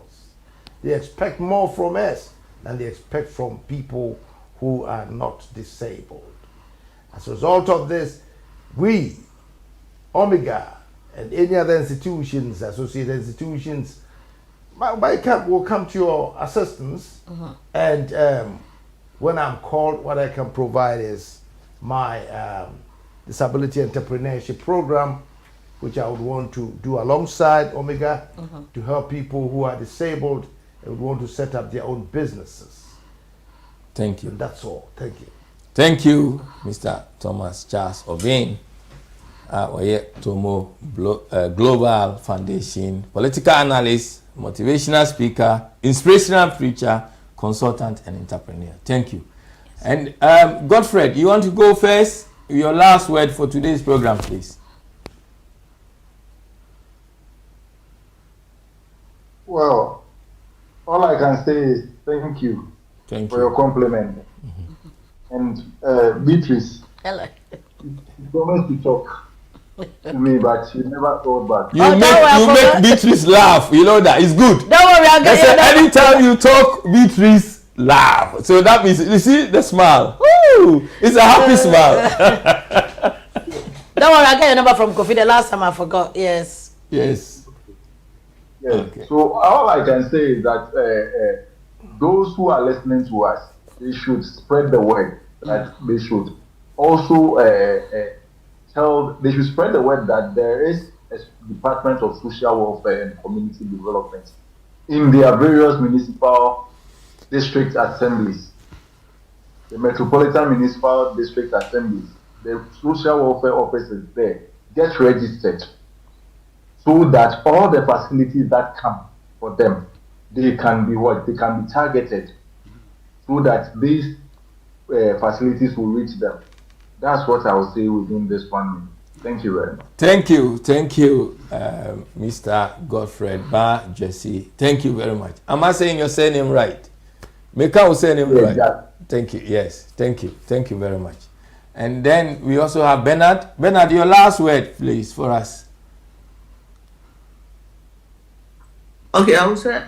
They expect more from us than they expect from people who are not disabled. As a result of this, we, Omega, and any other institutions, associated institutions, will come to your assistance. And when I'm called, what I can provide is my disability entrepreneurship program, which I would want to do alongside Omega to help people who are disabled and would want to set up their own businesses. Thank you. And that's all. Thank you. Thank you, Mr. Thomas Charles Obin, Tomo Global Foundation, political analyst, motivational speaker, inspirational preacher, consultant, and entrepreneur. Thank you. And Godfred, you want to go first? Your last word for today's program, please. Well, all I can say is thank you for your compliment. And Beatrice, Hello. you promised to talk. to me, but she never thought back. You make Beatrice laugh. You know that. It's good. Don't worry, I'll get you. Anytime you talk, Beatrice laugh. So that means, you see the smile. Woo! It's a happy smile. Don't worry, I'll get your number from Kofi. The last time I forgot. Yes. Yes. Yes. Okay. So all I can say is that those who are listening to us, they should spread the word. That they should also they should spread the word that there is a Department of Social Welfare and Community Development in their various municipal district assemblies, the Metropolitan Municipal District Assemblies. The social welfare officers there get registered so that all the facilities that come for them, they can be targeted so that these facilities will reach them. That's what I will say within this 1 minute. Thank you very much. Thank you, Mr. Godfred Ba Jesse. Thank you very much. Am I saying your surname right? Make our surname right. Yeah. Thank you. Yes, thank you very much. And then we also have Bernard. Bernard, your last word, please, for us. Okay, I will say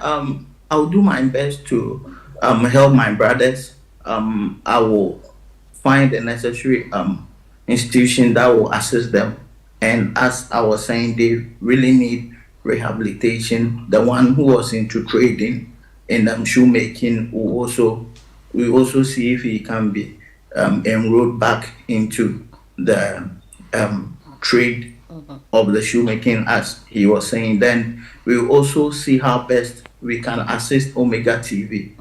I'll do my best to help my brothers. I will find the necessary institution that will assist them. And as I was saying, they really need rehabilitation. The one who was into trading and shoemaking will also see if he can be enrolled back into the trade of the shoemaking, as he was saying. Then we will also see how best we can assist Omega TV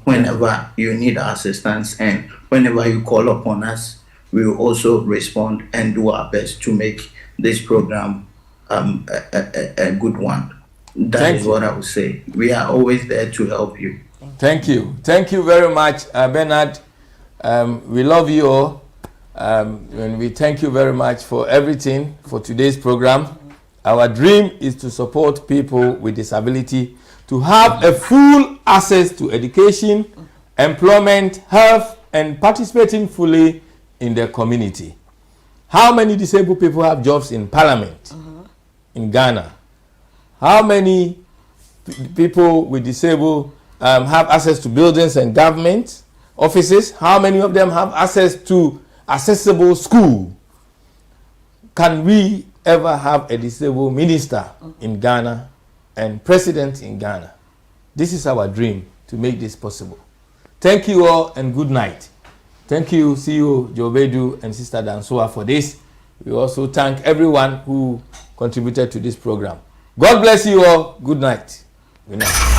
whenever you need assistance, and whenever you call upon us, we will also respond and do our best to make this program a good one. That is what I would say. We are always there to help you. Thank you very much, Bernard. We love you all, and we thank you very much for everything for today's program. Our dream is to support people with disability to have a full access to education, employment, health, and participating fully in their community. How many disabled people have jobs in Parliament in Ghana? How many people with disabled have access to buildings and government offices? How many of them have access to accessible school? Can we ever have a disabled minister in Ghana and president in Ghana? This is our dream, to make this possible. Thank you all and good night. Thank you, CEO Jobedu and Sister Dansoa, for this. We also thank everyone who contributed to this program. God bless you all. Good night. Good night.